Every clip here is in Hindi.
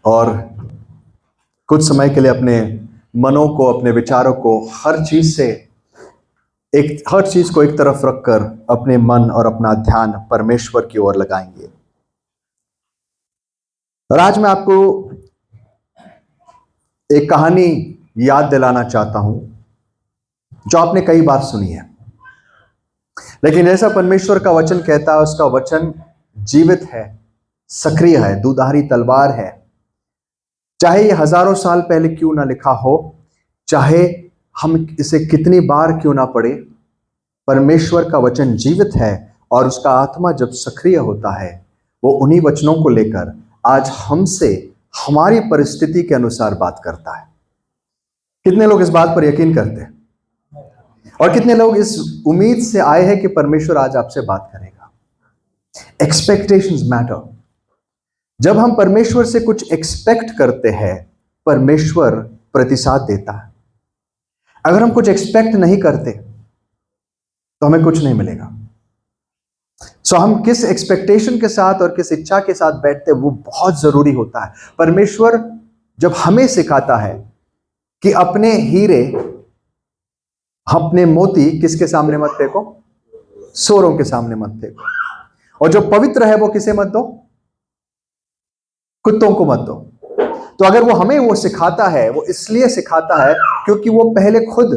और कुछ समय के लिए अपने मनों को, अपने विचारों को हर चीज को एक तरफ रखकर अपने मन और अपना ध्यान परमेश्वर की ओर लगाएंगे। और आज मैं आपको एक कहानी याद दिलाना चाहता हूं जो आपने कई बार सुनी है, लेकिन जैसा परमेश्वर का वचन कहता है, उसका वचन जीवित है, सक्रिय है, दुधारी तलवार है। चाहे ये हजारों साल पहले क्यों ना लिखा हो, चाहे हम इसे कितनी बार क्यों ना पढ़े, परमेश्वर का वचन जीवित है और उसका आत्मा जब सक्रिय होता है, वो उन्हीं वचनों को लेकर आज हमसे हमारी परिस्थिति के अनुसार बात करता है। कितने लोग इस बात पर यकीन करते हैं और कितने लोग इस उम्मीद से आए हैं कि परमेश्वर आज आपसे बात करेगा? Expectations matter. जब हम परमेश्वर से कुछ एक्सपेक्ट करते हैं, परमेश्वर प्रतिसाद देता है। अगर हम कुछ एक्सपेक्ट नहीं करते तो हमें कुछ नहीं मिलेगा। सो हम किस एक्सपेक्टेशन के साथ और किस इच्छा के साथ बैठते हैं, वो बहुत जरूरी होता है। परमेश्वर जब हमें सिखाता है कि अपने हीरे, अपने मोती किसके सामने मत फेंको? सोरों के सामने मत फेंको। और जो पवित्र है वो किसे मत दो? कुत्तों को मत दो। तो अगर वो हमें वो सिखाता है, वो इसलिए सिखाता है क्योंकि वो पहले खुद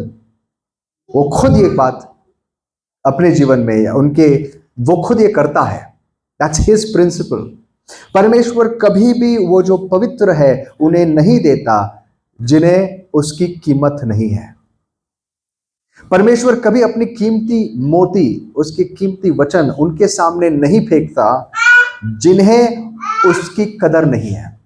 ये बात अपने जीवन में वो खुद ये करता है। That's his principle. परमेश्वर कभी भी वो जो पवित्र है उन्हें नहीं देता जिन्हें उसकी कीमत नहीं है। परमेश्वर कभी अपनी कीमती मोती, उसके कीमती वचन उनके सामने नहीं फेंकता जिन्हें उसकी कदर नहीं है।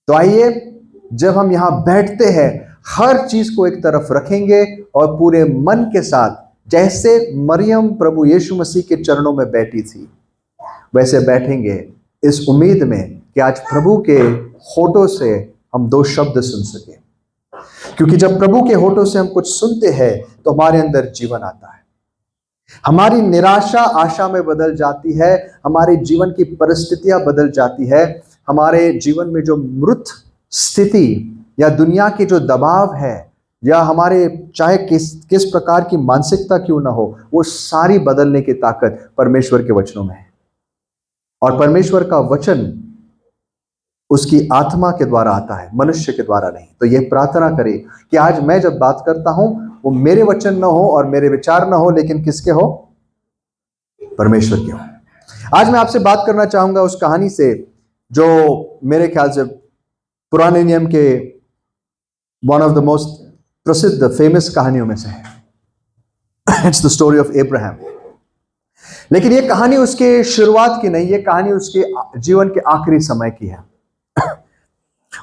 तो आइए, जब हम यहां बैठते हैं, हर चीज को एक तरफ रखेंगे और पूरे मन के साथ, जैसे मरियम प्रभु यीशु मसीह के चरणों में बैठी थी, वैसे बैठेंगे इस उम्मीद में कि आज प्रभु के होठों से हम दो शब्द सुन सके। क्योंकि जब प्रभु के होठों से हम कुछ सुनते हैं तो हमारे अंदर जीवन आता है। हमारी निराशा आशा में बदल जाती है, हमारे जीवन की परिस्थितियां बदल जाती है, हमारे जीवन में जो मृत स्थिति या दुनिया के जो दबाव है या हमारे चाहे किस प्रकार की मानसिकता क्यों ना हो, वो सारी बदलने की ताकत परमेश्वर के वचनों में है। और परमेश्वर का वचन उसकी आत्मा के द्वारा आता है, मनुष्य के द्वारा नहीं। तो यह प्रार्थना करें कि आज मैं जब बात करता हूं वो मेरे वचन ना हो और मेरे विचार ना हो, लेकिन किसके हो? परमेश्वर के हो। आज मैं आपसे बात करना चाहूंगा उस कहानी से जो मेरे ख्याल से पुराने नियम के वन ऑफ द मोस्ट प्रसिद्ध फेमस कहानियों में से है। It's the story of Abraham. लेकिन यह कहानी उसके शुरुआत की नहीं, यह कहानी उसके जीवन के आखिरी समय की है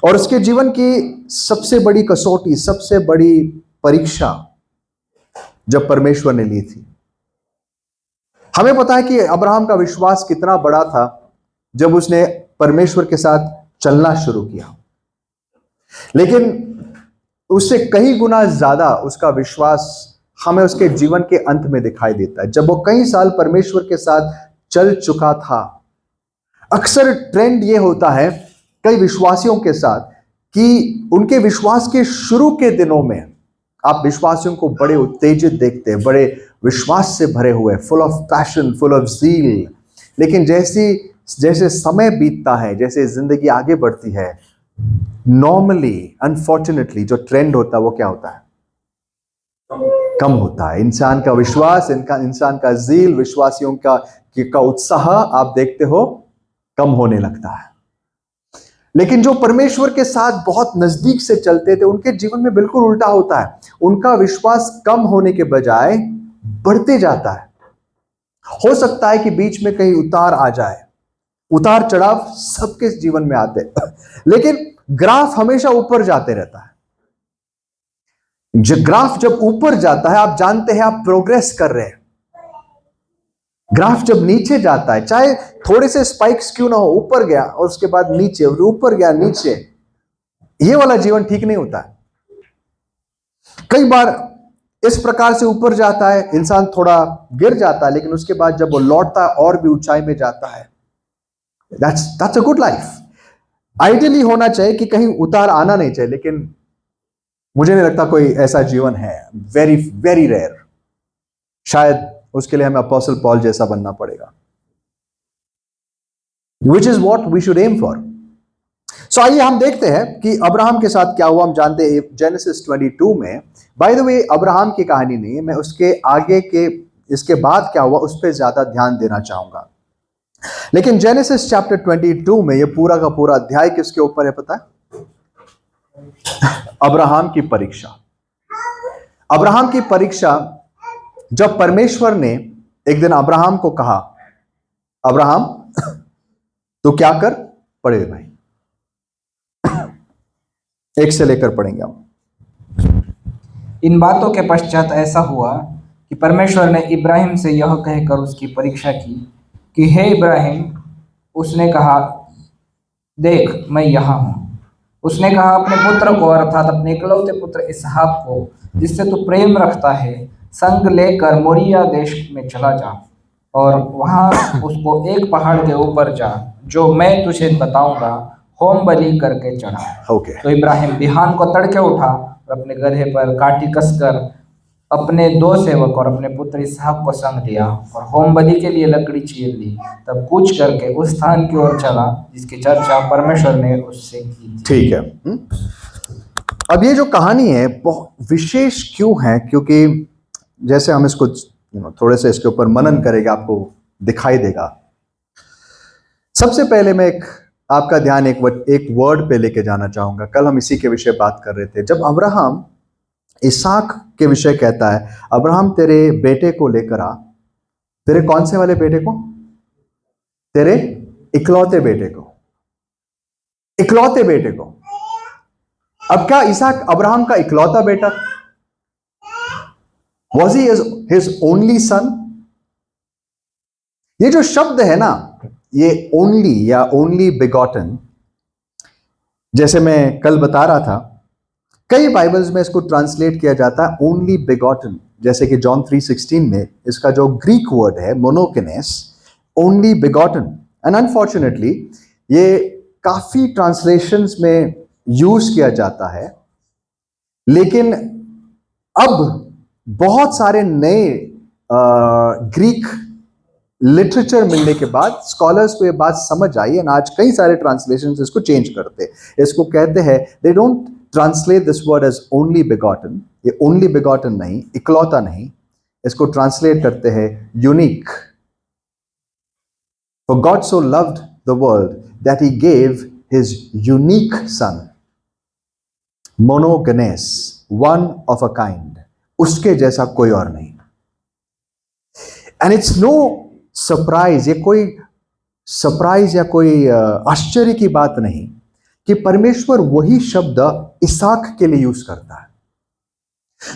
और उसके जीवन की सबसे बड़ी कसौटी, सबसे बड़ी परीक्षा जब परमेश्वर ने ली थी। हमें पता है कि अब्राहम का विश्वास कितना बड़ा था जब उसने परमेश्वर के साथ चलना शुरू किया, लेकिन उससे कई गुना ज्यादा उसका विश्वास हमें उसके जीवन के अंत में दिखाई देता है, जब वो कई साल परमेश्वर के साथ चल चुका था। अक्सर ट्रेंड ये होता है कई विश्वासियों के साथ कि उनके विश्वास के शुरू के दिनों में आप विश्वासियों को बड़े उत्तेजित देखते हैं, बड़े विश्वास से भरे हुए, full of passion, full of zeal. लेकिन जैसे समय बीतता है, जैसे जिंदगी आगे बढ़ती है, नॉर्मली अनफॉर्चुनेटली जो ट्रेंड होता है वो क्या होता है? कम होता है। इंसान का विश्वास, इंसान का ज़ील, विश्वासियों का उत्साह आप देखते हो कम होने लगता है। लेकिन जो परमेश्वर के साथ बहुत नजदीक से चलते थे, उनके जीवन में बिल्कुल उल्टा होता है। उनका विश्वास कम होने के बजाय बढ़ते जाता है। हो सकता है कि बीच में कहीं उतार आ जाए, उतार चढ़ाव सबके जीवन में आते हैं, लेकिन ग्राफ हमेशा ऊपर जाते रहता है। ग्राफ जब ऊपर जाता है, आप जानते हैं आप प्रोग्रेस कर रहे हैं। ग्राफ जब नीचे जाता है, चाहे थोड़े से स्पाइक्स क्यों ना हो, ऊपर गया और उसके बाद नीचे, ऊपर गया नीचे, ये वाला जीवन ठीक नहीं होता है। कई बार इस प्रकार से ऊपर जाता है, इंसान थोड़ा गिर जाता है, लेकिन उसके बाद जब वो लौटता है और भी ऊंचाई में जाता है। That's a good life. Ideally होना चाहिए कि कहीं उतार आना नहीं चाहिए, लेकिन मुझे नहीं लगता कोई ऐसा जीवन है, वेरी वेरी रेयर। शायद उसके लिए हमें अपोस्टल पॉल जैसा बनना पड़ेगा, which is what we should aim for. So आइए हम देखते हैं कि अब्राहम के साथ क्या हुआ। हम जानते हैं जेनेसिस 22 में, बाय द वे अब्राहम की कहानी नहीं है, मैं उसके आगे के इसके बाद क्या हुआ उस पर ज्यादा ध्यान देना चाहूंगा। लेकिन जेनेसिस चैप्टर 22 में ये पूरा का पूरा अध्याय किसके ऊपर है पता है? अब्राहम की परीक्षा। अब्राहम की परीक्षा, जब परमेश्वर ने एक दिन अब्राहम को कहा, अब्राहम तो क्या कर, पढ़े भाई, एक से लेकर पढ़ेंगे हम। इन बातों के पश्चात ऐसा हुआ कि परमेश्वर ने इब्राहिम से यह कहकर उसकी परीक्षा की कि हे इब्राहिम। उसने कहा, देख मैं यहाँ हूँ। उसने कहा, अपने पुत्र को अर्थात अपने इकलौते पुत्र इसहाक को, जिससे तू प्रेम रखता है, संग लेकर मोरिया देश में चला जा और वहाँ उसको एक पहाड़ के ऊपर जा, जो मैं तुझे बताऊंगा, होम बलि करके चढ़ा। ओके। तो इब्राहिम बिहान को तड़के उठा और अपने गदहे पर काठी कसकर अपने दो सेवक और अपने पुत्र इसहाक को संग लिया और होम बलि के लिए लकड़ी चीर ली। तब कूच करके उस स्थान की ओर चला जिसकी चर्चा परमेश्वर ने उससे की थी। ठीक है। अब ये जो कहानी है बहुत विशेष क्यों है? क्योंकि जैसे हम इसको थोड़े से इसके ऊपर मनन करेंगे आपको दिखाई देगा। सबसे पहले मैं आपका ध्यान एक वर्ड पे लेके जाना चाहूंगा। कल हम इसी के विषय बात कर रहे थे, जब अब्राहम इसहाक के विषय कहता है, अब्राहम तेरे बेटे को लेकर आ। तेरे कौन से वाले बेटे को? तेरे इकलौते बेटे को, इकलौते बेटे को। अब क्या इसहाक अब्राहम का इकलौता बेटा? Was he his only son? ये जो शब्द है ना, ये ओनली या ओनली बिगॉटन, जैसे मैं कल बता रहा था, कई बाइबल्स में इसको ट्रांसलेट किया जाता है ओनली बिगॉटन। जैसे कि जॉन 3:16 में इसका जो ग्रीक वर्ड है मोनोकेनेस, ओनली बिगॉटन। एंड अनफॉर्चुनेटली ये काफी ट्रांसलेशंस में यूज किया जाता है, लेकिन अब बहुत सारे नए ग्रीक लिटरेचर मिलने के बाद स्कॉलर्स को ये बात समझ आई, एंड आज कई सारे ट्रांसलेशंस इसको चेंज करते हैं। इसको कहते हैं, they don't translate this word as only begotten. ये ओनली बिगॉटन नहीं, इकलौता नहीं, इसको ट्रांसलेट करते हैं unique. For God so loved the world that he gave his unique son, मोनोगेनेस, वन ऑफ अ काइंड, उसके जैसा कोई और नहीं। एंड इट्स नो सरप्राइज, ये कोई सरप्राइज या कोई आश्चर्य की बात नहीं कि परमेश्वर वही शब्द इसहाक के लिए यूज करता है,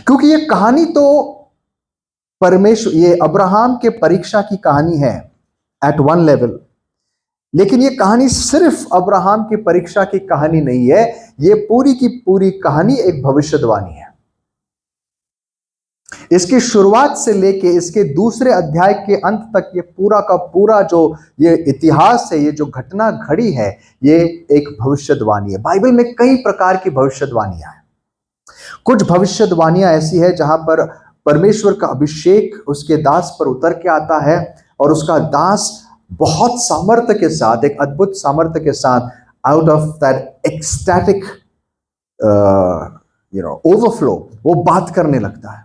क्योंकि ये कहानी तो परमेश्वर, ये अब्राहम के परीक्षा की कहानी है एट वन लेवल, लेकिन ये कहानी सिर्फ अब्राहम की परीक्षा की कहानी नहीं है। ये पूरी की पूरी कहानी एक भविष्यवाणी है। इसकी शुरुआत से लेके इसके दूसरे अध्याय के अंत तक ये पूरा का पूरा जो ये इतिहास है, ये जो घटना घड़ी है, ये एक भविष्यवाणी है। बाइबल में कई प्रकार की भविष्यवाणियां हैं। कुछ भविष्यवाणियां ऐसी है जहां पर परमेश्वर का अभिषेक उसके दास पर उतर के आता है और उसका दास बहुत सामर्थ्य के साथ, एक अद्भुत सामर्थ्य के साथ, out of that ecstatic overflow वो बात करने लगता है।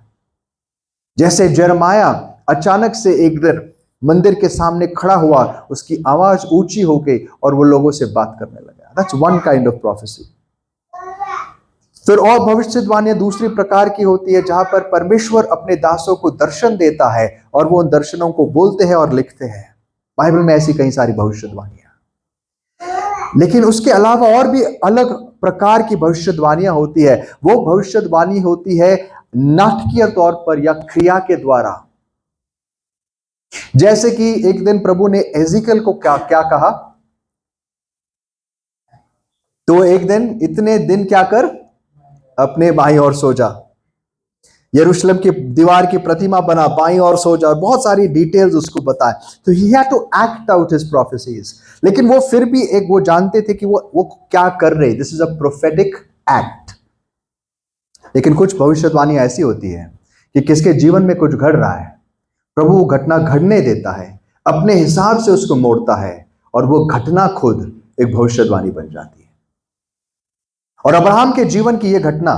जैसे यिर्मयाह अचानक से एक दिन मंदिर के सामने खड़ा हुआ, उसकी आवाज ऊंची हो गई और वो लोगों से बात करने लगा। That's one kind of prophecy. फिर और भविष्यवाणियां दूसरी प्रकार की होती है जहां पर परमेश्वर अपने दासों को दर्शन देता है और वो उन दर्शनों को बोलते हैं और लिखते हैं। बाइबल में ऐसी कई सारी भविष्यवाणियां, लेकिन उसके अलावा और भी अलग प्रकार की भविष्यवाणियां होती है। वो भविष्यवाणी होती है नाटकीय तौर पर या क्रिया के द्वारा। जैसे कि एक दिन प्रभु ने एजिकल को क्या क्या कहा, तो एक दिन, इतने दिन क्या कर, अपने बाईं ओर सो जा। यरूशलेम की दीवार की प्रतिमा बना, बाईं ओर सो जा, बहुत सारी डिटेल्स उसको बताए। तो he had to act out his prophecies. लेकिन वो फिर भी एक वो जानते थे कि वो क्या कर रहे, this is a prophetic act. लेकिन कुछ भविष्यवाणी ऐसी होती है कि किसके जीवन में कुछ घट रहा है, प्रभु वो घटना घटने देता है, अपने हिसाब से उसको मोड़ता है, और वो घटना खुद एक भविष्यवाणी बन जाती है। और अब्राहम के जीवन की यह घटना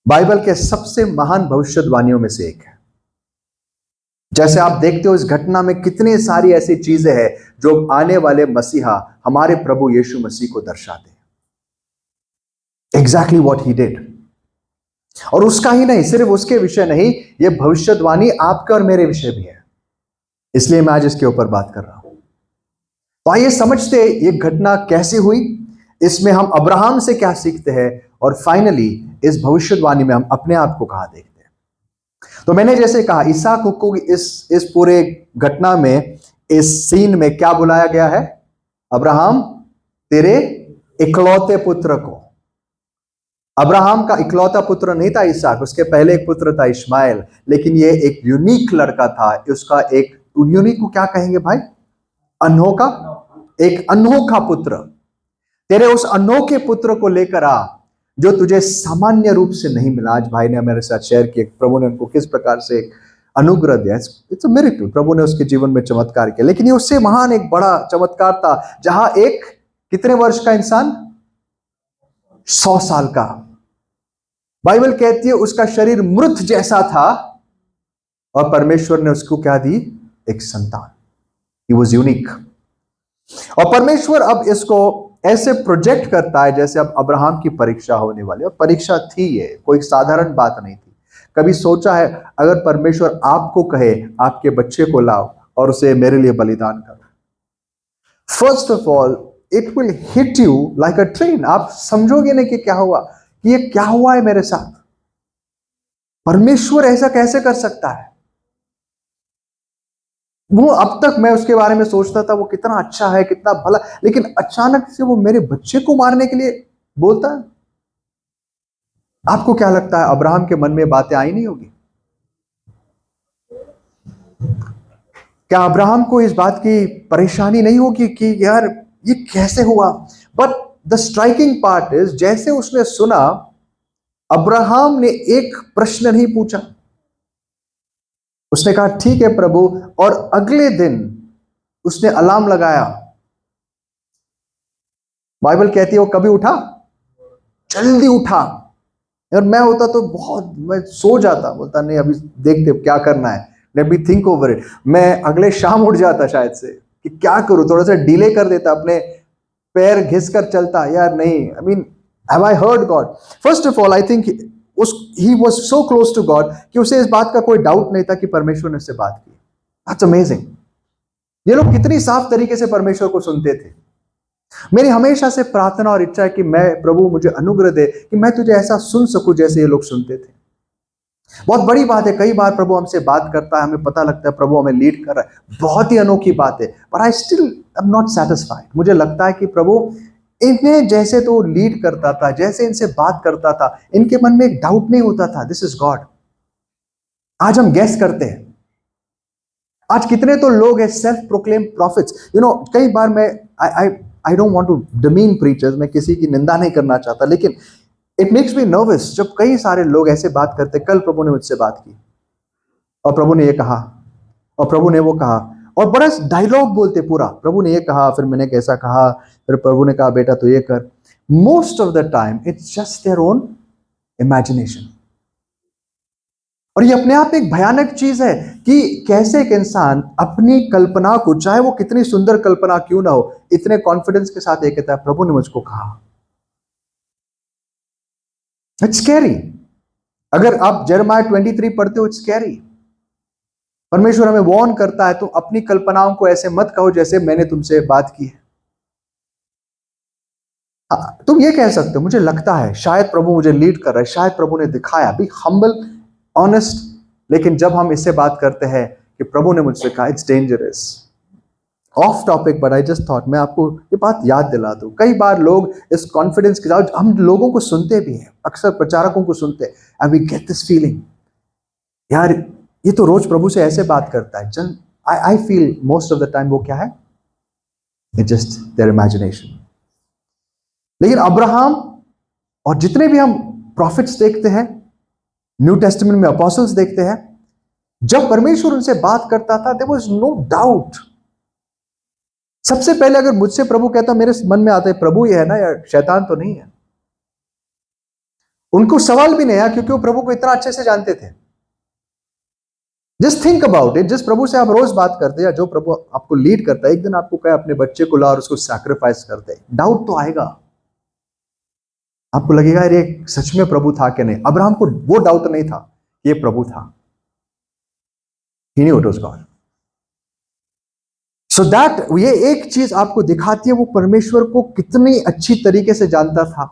बाइबल के सबसे महान भविष्यवाणियों में से एक है। जैसे आप देखते हो इस घटना में कितनी सारी ऐसी चीजें हैं जो आने वाले मसीहा हमारे प्रभु यीशु मसीह को दर्शाते हैं। Exactly what he did. और उसका ही नहीं, सिर्फ उसके विषय नहीं, यह भविष्यवाणी आपके और मेरे विषय भी है। इसलिए मैं आज इसके ऊपर बात कर रहा हूं। तो आइए समझते ये घटना कैसे हुई, इसमें हम अब्राहम से क्या सीखते हैं, और फाइनली इस भविष्यवाणी में हम अपने आप को कहां देखते हैं। तो मैंने जैसे कहा, इसहाक को इस पूरे घटना में, इस सीन में क्या बुलाया गया है? अब्राहम तेरे इकलौते पुत्र को। अब्राहम का इकलौता पुत्र नहीं था इसहाक, उसके पहले एक पुत्र था इश्माइल, लेकिन ये एक यूनिक लड़का था। उसका एक यूनिक को क्या कहेंगे भाई? अनोखा, एक अनोखा पुत्र। तेरे उस अनोखे पुत्र को लेकर आ जो तुझे सामान्य रूप से नहीं मिला। आज भाई ने मेरे साथ शेयर किया प्रभु ने उनको किस प्रकार से एक अनुग्रह दिया। इट्स अ मिरेकल, प्रभु ने उसके जीवन में चमत्कार किया। लेकिन ये उससे महान एक बड़ा चमत्कार था जहां एक कितने वर्ष का इंसान, 100 साल का, बाइबल कहती है उसका शरीर मृत जैसा था, और परमेश्वर ने उसको क्या दी? एक संतान। He was unique. और परमेश्वर अब इसको ऐसे प्रोजेक्ट करता है जैसे अब अब्राहम की परीक्षा होने वाली। और परीक्षा थी, ये कोई साधारण बात नहीं थी। कभी सोचा है अगर परमेश्वर आपको कहे आपके बच्चे को लाओ और उसे मेरे लिए बलिदान करो? First of all it will hit you like a train. आप समझोगे नहीं कि क्या हुआ, कि ये क्या हुआ है मेरे साथ। परमेश्वर ऐसा कैसे कर सकता है? वो अब तक मैं उसके बारे में सोचता था वो कितना अच्छा है, कितना भला, लेकिन अचानक से वो मेरे बच्चे को मारने के लिए बोलता है। आपको क्या लगता है अब्राहम के मन में बातें आई नहीं होगी? क्या अब्राहम को इस बात की परेशानी नहीं होगी कि यार ये कैसे हुआ? But the striking part is, जैसे उसने सुना, अब्राहम ने एक प्रश्न नहीं पूछा। उसने कहा ठीक है प्रभु, और अगले दिन उसने अलार्म लगाया। बाइबल कहती है वो कभी उठा? जल्दी उठा। और मैं होता तो बहुत, मैं सो जाता, बोलता नहीं अभी देखते क्या करना है, let me think over it. मैं अगले शाम उठ जाता शायद से कि क्या करूं, थोड़ा सा डिले कर देता, अपने पैर घिस कर चलता। यार नहीं, I mean have I heard God? First of all I think he was so close to God कि उसे इस बात का कोई डाउट नहीं था कि परमेश्वर ने उससे बात की। That's amazing. ये लोग कितनी साफ तरीके से परमेश्वर को सुनते थे। मेरी हमेशा से प्रार्थना और इच्छा है कि मैं, प्रभु मुझे अनुग्रह दे कि मैं तुझे ऐसा सुन सकूं जैसे ये लोग सुनते थे। बहुत बड़ी बात है, कई बार प्रभु हमसे बात करता है, हमें पता लगता है प्रभु हमें लीड कर रहा है, बहुत ही अनोखी बात है, but I still am not satisfied. मुझे लगता है कि प्रभु इन्हें जैसे तो लीड करता था, जैसे इनसे बात करता था, इनके मन में एक डाउट नहीं होता था दिस इज गॉड। आज हम गैस करते हैं। आज कितने तो लोग हैं सेल्फ प्रोक्लेम प्रॉफिट्स। कई बार मैं I don't want to demean preachers, मैं किसी की निंदा नहीं करना चाहता, लेकिन इट मेक्स मी नर्वस जब कई सारे लोग ऐसे बात करते। कल प्रभु ने मुझसे बात की और प्रभु ने ये कहा और प्रभु ने वो कहा, और बड़ा डायलॉग बोलते पूरा, प्रभु ने ये कहा, फिर मैंने कैसा कहा, फिर प्रभु ने कहा बेटा तो ये कर। Most of the time it's just their own imagination. और ये अपने आप एक भयानक चीज है कि कैसे एक इंसान अपनी कल्पना को, चाहे वो कितनी सुंदर कल्पना क्यों ना हो, इतने कॉन्फिडेंस के साथ ये कहता है प्रभु ने मुझको कहा। It's scary. अगर आप यिर्मयाह 23 पढ़ते हो, इट्स स्कैरी। परमेश्वर हमें वार्न करता है, तो अपनी कल्पनाओं को ऐसे मत कहो जैसे मैंने तुमसे बात की है। तुम ये कह सकते हो मुझे लगता है शायद प्रभु मुझे लीड कर रहा है, शायद प्रभु ने दिखाया। Be humble, honest. लेकिन जब हम इससे बात करते हैं कि प्रभु ने मुझसे कहा, it's dangerous. Of topic, but I just thought मैं आपको ये बात याद दिला दूं। कई बार लोग इस कॉन्फिडेंस के साथ, हम लोगों को सुनते भी हैं, अक्सर प्रचारकों को सुनते हैं, and we get this feeling, यार ये तो रोज प्रभु से ऐसे बात करता है। जन I feel most of the time वो क्या है, इट जस्ट देयर इमेजिनेशन। लेकिन अब्राहम और जितने भी हम प्रॉफिट्स देखते हैं, न्यू टेस्टामेंट में अपोस्टल्स देखते हैं, जब परमेश्वर उनसे बात करता था, देयर वाज नो डाउट। सबसे पहले अगर मुझसे प्रभु कहता, मेरे मन में आता है प्रभु ही है ना, या शैतान तो नहीं है। उनको सवाल भी नहीं आया, क्योंकि वो प्रभु को इतना अच्छे से जानते थे। जस्ट थिंक अबाउट इट, जिस प्रभु से आप रोज बात करते हैं, या जो प्रभु आपको लीड करता है, एक दिन आपको कहे अपने बच्चे को ला और उसको सैक्रिफाइस कर दे, डाउट तो आएगा। आपको लगेगा ये सच में प्रभु था कि नहीं। अब्राहम को वो डाउट नहीं था, ये प्रभु था। He knew it was God. So that ये एक चीज आपको दिखाती है वो परमेश्वर को कितनी अच्छी तरीके से जानता था।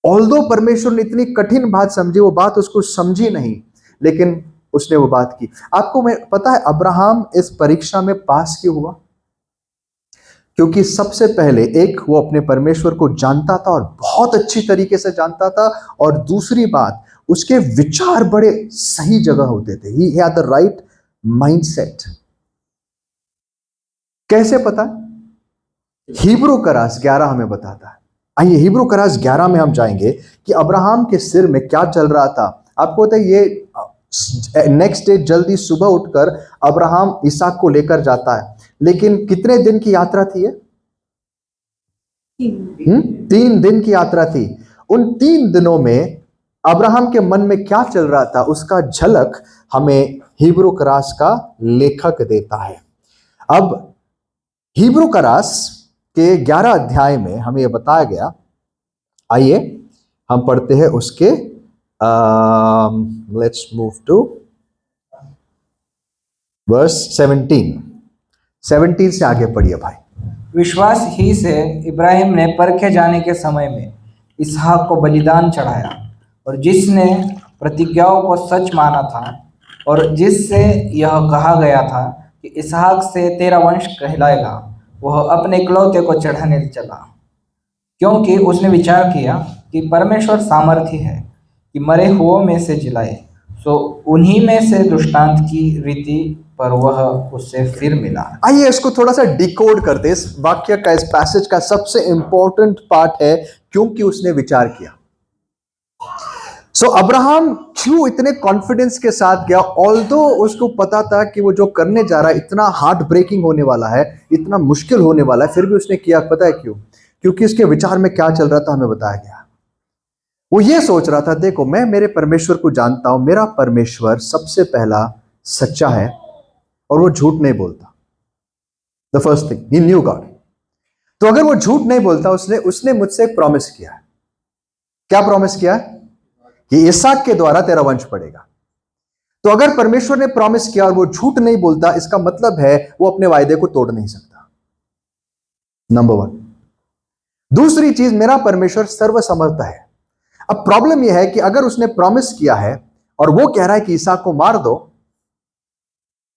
ऑल्दो परमेश्वर ने इतनी कठिन बात समझी, वो बात उसको समझी नहीं, लेकिन उसने वो बात की। आपको पता है अब्राहम इस परीक्षा में पास क्यों हुआ? क्योंकि सबसे पहले एक, वो अपने परमेश्वर को जानता था और बहुत अच्छी तरीके से जानता था, और दूसरी बात, उसके विचार बड़े सही जगह होते थे। He had the right mindset. कैसे पता? हिब्रू करास 11 हमें बताता है। आइए हिब्रू करास 11 में हम जाएंगे कि अब्राहम के सिर में क्या चल रहा था। आपको पता है, ये नेक्स्ट डे जल्दी सुबह उठकर अब्राहम इसहाक को लेकर जाता है, लेकिन कितने दिन की यात्रा थी ये? 3 दिन की यात्रा थी। उन 3 दिनों में अब्राहम के मन में क्या चल रहा था, उसका झलक हमें हिब्रू करास का लेखक देता है। अब हिब्रू करास के 11 अध्याय में हमें यह बताया गया। आइए हम पढ़ते हैं उसके, लेट्स मूव टू वर्स 17 से आगे पढ़िए भाई। विश्वास ही से इब्राहिम ने परखे जाने के समय में इसहाक को बलिदान चढ़ाया, और जिसने प्रतिज्ञाओं को सच माना था, और जिससे यह कहा गया था कि इसहाक से तेरा वंश कहलाएगा, वह अपने इकलौते को चढ़ाने चला, क्योंकि उसने विचार किया कि परमेश्वर सामर्थी है कि मरे हुओं में से जिलाए। सो उन्हीं में से दृष्टांत की रीति पर वह उससे फिर मिला। आइए इसको थोड़ा सा डिकोड करते। इस वाक्य का, इस पैसेज का सबसे इंपॉर्टेंट पार्ट है क्योंकि उसने विचार किया। सो अब्राहम क्यों इतने कॉन्फिडेंस के साथ गया? ऑल्दो उसको पता था कि वो जो करने जा रहा है इतना हार्ट ब्रेकिंग होने वाला है, इतना मुश्किल होने वाला है, फिर भी उसने किया। पता है क्यों? क्योंकि उसके विचार में क्या चल रहा था हमें बताया गया। वो ये सोच रहा था, देखो मैं मेरे परमेश्वर को जानता हूं, मेरा परमेश्वर सबसे पहला सच्चा है और वो झूठ नहीं बोलता। The first thing, he new God. तो अगर वो झूठ नहीं बोलता, उसने मुझसे प्रॉमिस किया है। क्या प्रॉमिस किया है? कि इसहाक के द्वारा तेरा वंश बढ़ेगा। तो अगर परमेश्वर ने प्रॉमिस किया और वो झूठ नहीं बोलता, इसका मतलब है वो अपने वायदे को तोड़ नहीं सकता। नंबर 1। दूसरी चीज, मेरा परमेश्वर सर्वसमर्थ है। अब प्रॉब्लम यह है कि अगर उसने प्रॉमिस किया है और वो कह रहा है कि इसहाक को मार दो,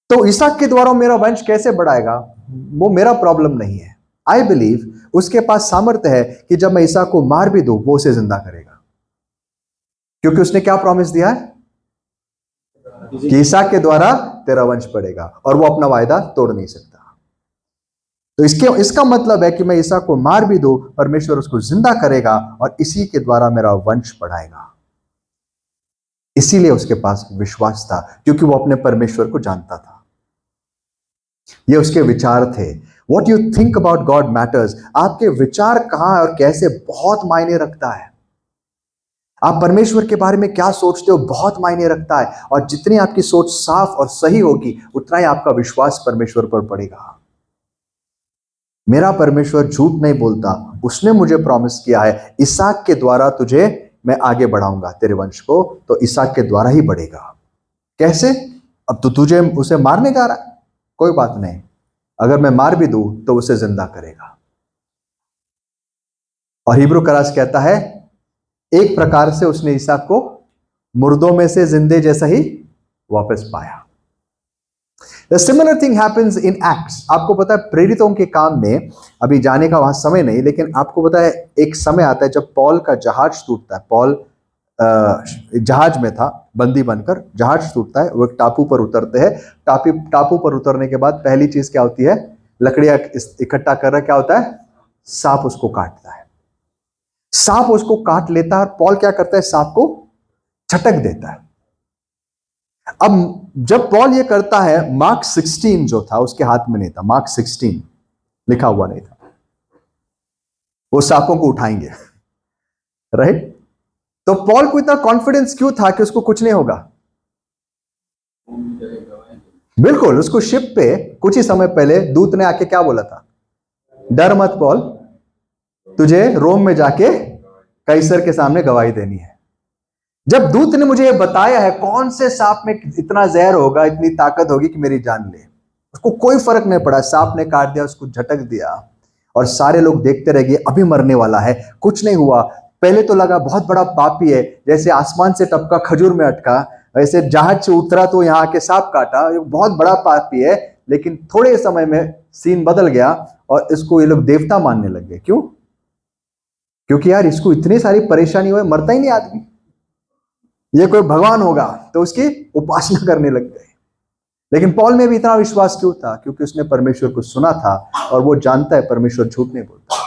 तो इसहाक के द्वारा मेरा वंश कैसे बढ़ाएगा? वो मेरा प्रॉब्लम नहीं है। आई बिलीव उसके पास सामर्थ्य है कि जब मैं इसहाक को मार भी दूं, वो उसे जिंदा करेगा, क्योंकि उसने क्या प्रॉमिस दिया है? कि इसहाक के द्वारा तेरा वंश बढ़ेगा, और वो अपना वायदा तोड़ नहीं सकता। तो इसका मतलब है कि मैं इसहाक को मार भी दूं, परमेश्वर उसको जिंदा करेगा और इसी के द्वारा मेरा वंश बढ़ाएगा। इसीलिए उसके पास विश्वास था, क्योंकि वो अपने परमेश्वर को जानता था। ये उसके विचार थे। What you think about God matters. आपके विचार कहां और कैसे बहुत मायने रखता है। आप परमेश्वर के बारे में क्या सोचते हो बहुत मायने रखता है, और जितनी आपकी सोच साफ और सही होगी, उतना ही आपका विश्वास परमेश्वर पर बढ़ेगा। मेरा परमेश्वर झूठ नहीं बोलता। उसने मुझे प्रॉमिस किया है, इसहाक के द्वारा तुझे मैं आगे बढ़ाऊंगा, तेरे वंश को, तो इसहाक के द्वारा ही बढ़ेगा। कैसे? अब तो तुझे उसे मारने जा रहा है, कोई बात नहीं, अगर मैं मार भी दूं तो उसे जिंदा करेगा। और हिब्रू करास कहता है, एक प्रकार से उसने इसहाक को मुर्दों में से जिंदे जैसा ही वापस पाया। The similar thing happens in Acts. आपको पता है प्रेरितों के काम में, अभी जाने का वहां समय नहीं, लेकिन आपको पता है एक समय आता है जब पॉल का जहाज टूटता है। पॉल जहाज में था बंदी बनकर, जहाज टूटता है, वो एक टापू पर उतरते हैं। टापू पर उतरने के बाद पहली चीज क्या होती है? लकड़ियां इकट्ठा कर रहा, क्या होता है? सांप उसको काटता है। सांप उसको काट लेता है और पॉल क्या करता है? सांप को झटक देता है। अब जब पॉल ये करता है, मार्क 16 जो था उसके हाथ में नहीं था, मार्क 16 लिखा हुआ नहीं था, वो सांपों को उठाएंगे, राइट? तो पॉल को इतना कॉन्फिडेंस क्यों था कि उसको कुछ नहीं होगा? बिल्कुल, उसको शिप पे कुछ ही समय पहले दूत ने आके क्या बोला था? डर मत पॉल, तुझे रोम में जाके कैसर के सामने गवाही देनी है। जब दूत ने मुझे ये बताया है कौन से सांप में इतना जहर होगा, इतनी ताकत होगी कि मेरी जान ले, उसको कोई फर्क नहीं पड़ा। सांप ने काट दिया, उसको झटक दिया और सारे लोग देखते रह गए, अभी मरने वाला है, कुछ नहीं हुआ। पहले तो लगा बहुत बड़ा पापी है, जैसे आसमान से टपका खजूर में अटका, वैसे जहाज से उतरा तो यहाँ आके सांप काटा, ये बहुत बड़ा पापी है। लेकिन थोड़े समय में सीन बदल गया और इसको ये लोग देवता मानने लग गए। क्यों? क्योंकि यार इसको इतनी सारी परेशानी हुई, मरता ही नहीं आदमी, ये कोई भगवान होगा, तो उसकी उपासना करने लग गए। लेकिन पॉल में भी इतना विश्वास क्यों था? क्योंकि उसने परमेश्वर को सुना था और वो जानता है परमेश्वर झूठ नहीं बोलता।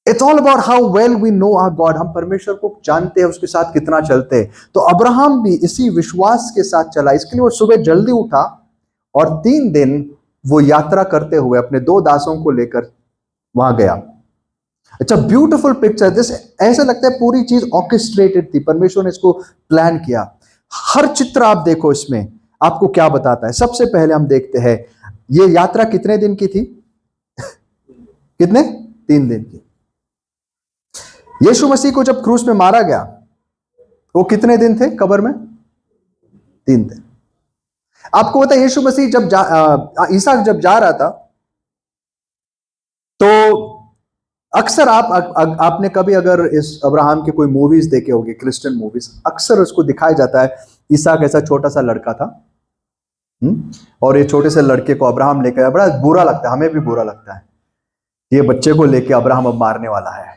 It's all about how well we know our God. हम परमेश्वर को जानते हैं, उसके साथ कितना चलते हैं। तो अब्राहम भी इसी विश्वास के साथ चला। इसके लिए वो सुबह जल्दी उठा और 3 दिन वो यात्रा करते हुए अपने 2 दासों को लेकर वहां गया। अच्छा, ब्यूटीफुल पिक्चर दिस। ऐसा लगता है पूरी चीज ऑर्केस्ट्रेटेड थी, परमेश्वर ने इसको प्लान किया। हर चित्र आप देखो इसमें आपको क्या बताता है। सबसे पहले हम देखते हैं ये यात्रा कितने दिन की थी? कितने? 3 दिन की। यीशु मसीह को जब क्रूस में मारा गया वो कितने दिन थे कब्र में? 3 दिन। आपको पता है यीशु मसीह जब ईसाक जब जा रहा था, तो अक्सर आपने कभी अगर इस अब्राहम के कोई मूवीज देखे होंगे, क्रिश्चियन मूवीज, अक्सर उसको दिखाया जाता है ईसाक ऐसा छोटा सा लड़का था, और ये छोटे से लड़के को अब्राहम लेकर आया। बड़ा बुरा लगता है, हमें भी बुरा लगता है, ये बच्चे को लेके अब्राहम अब मारने वाला है,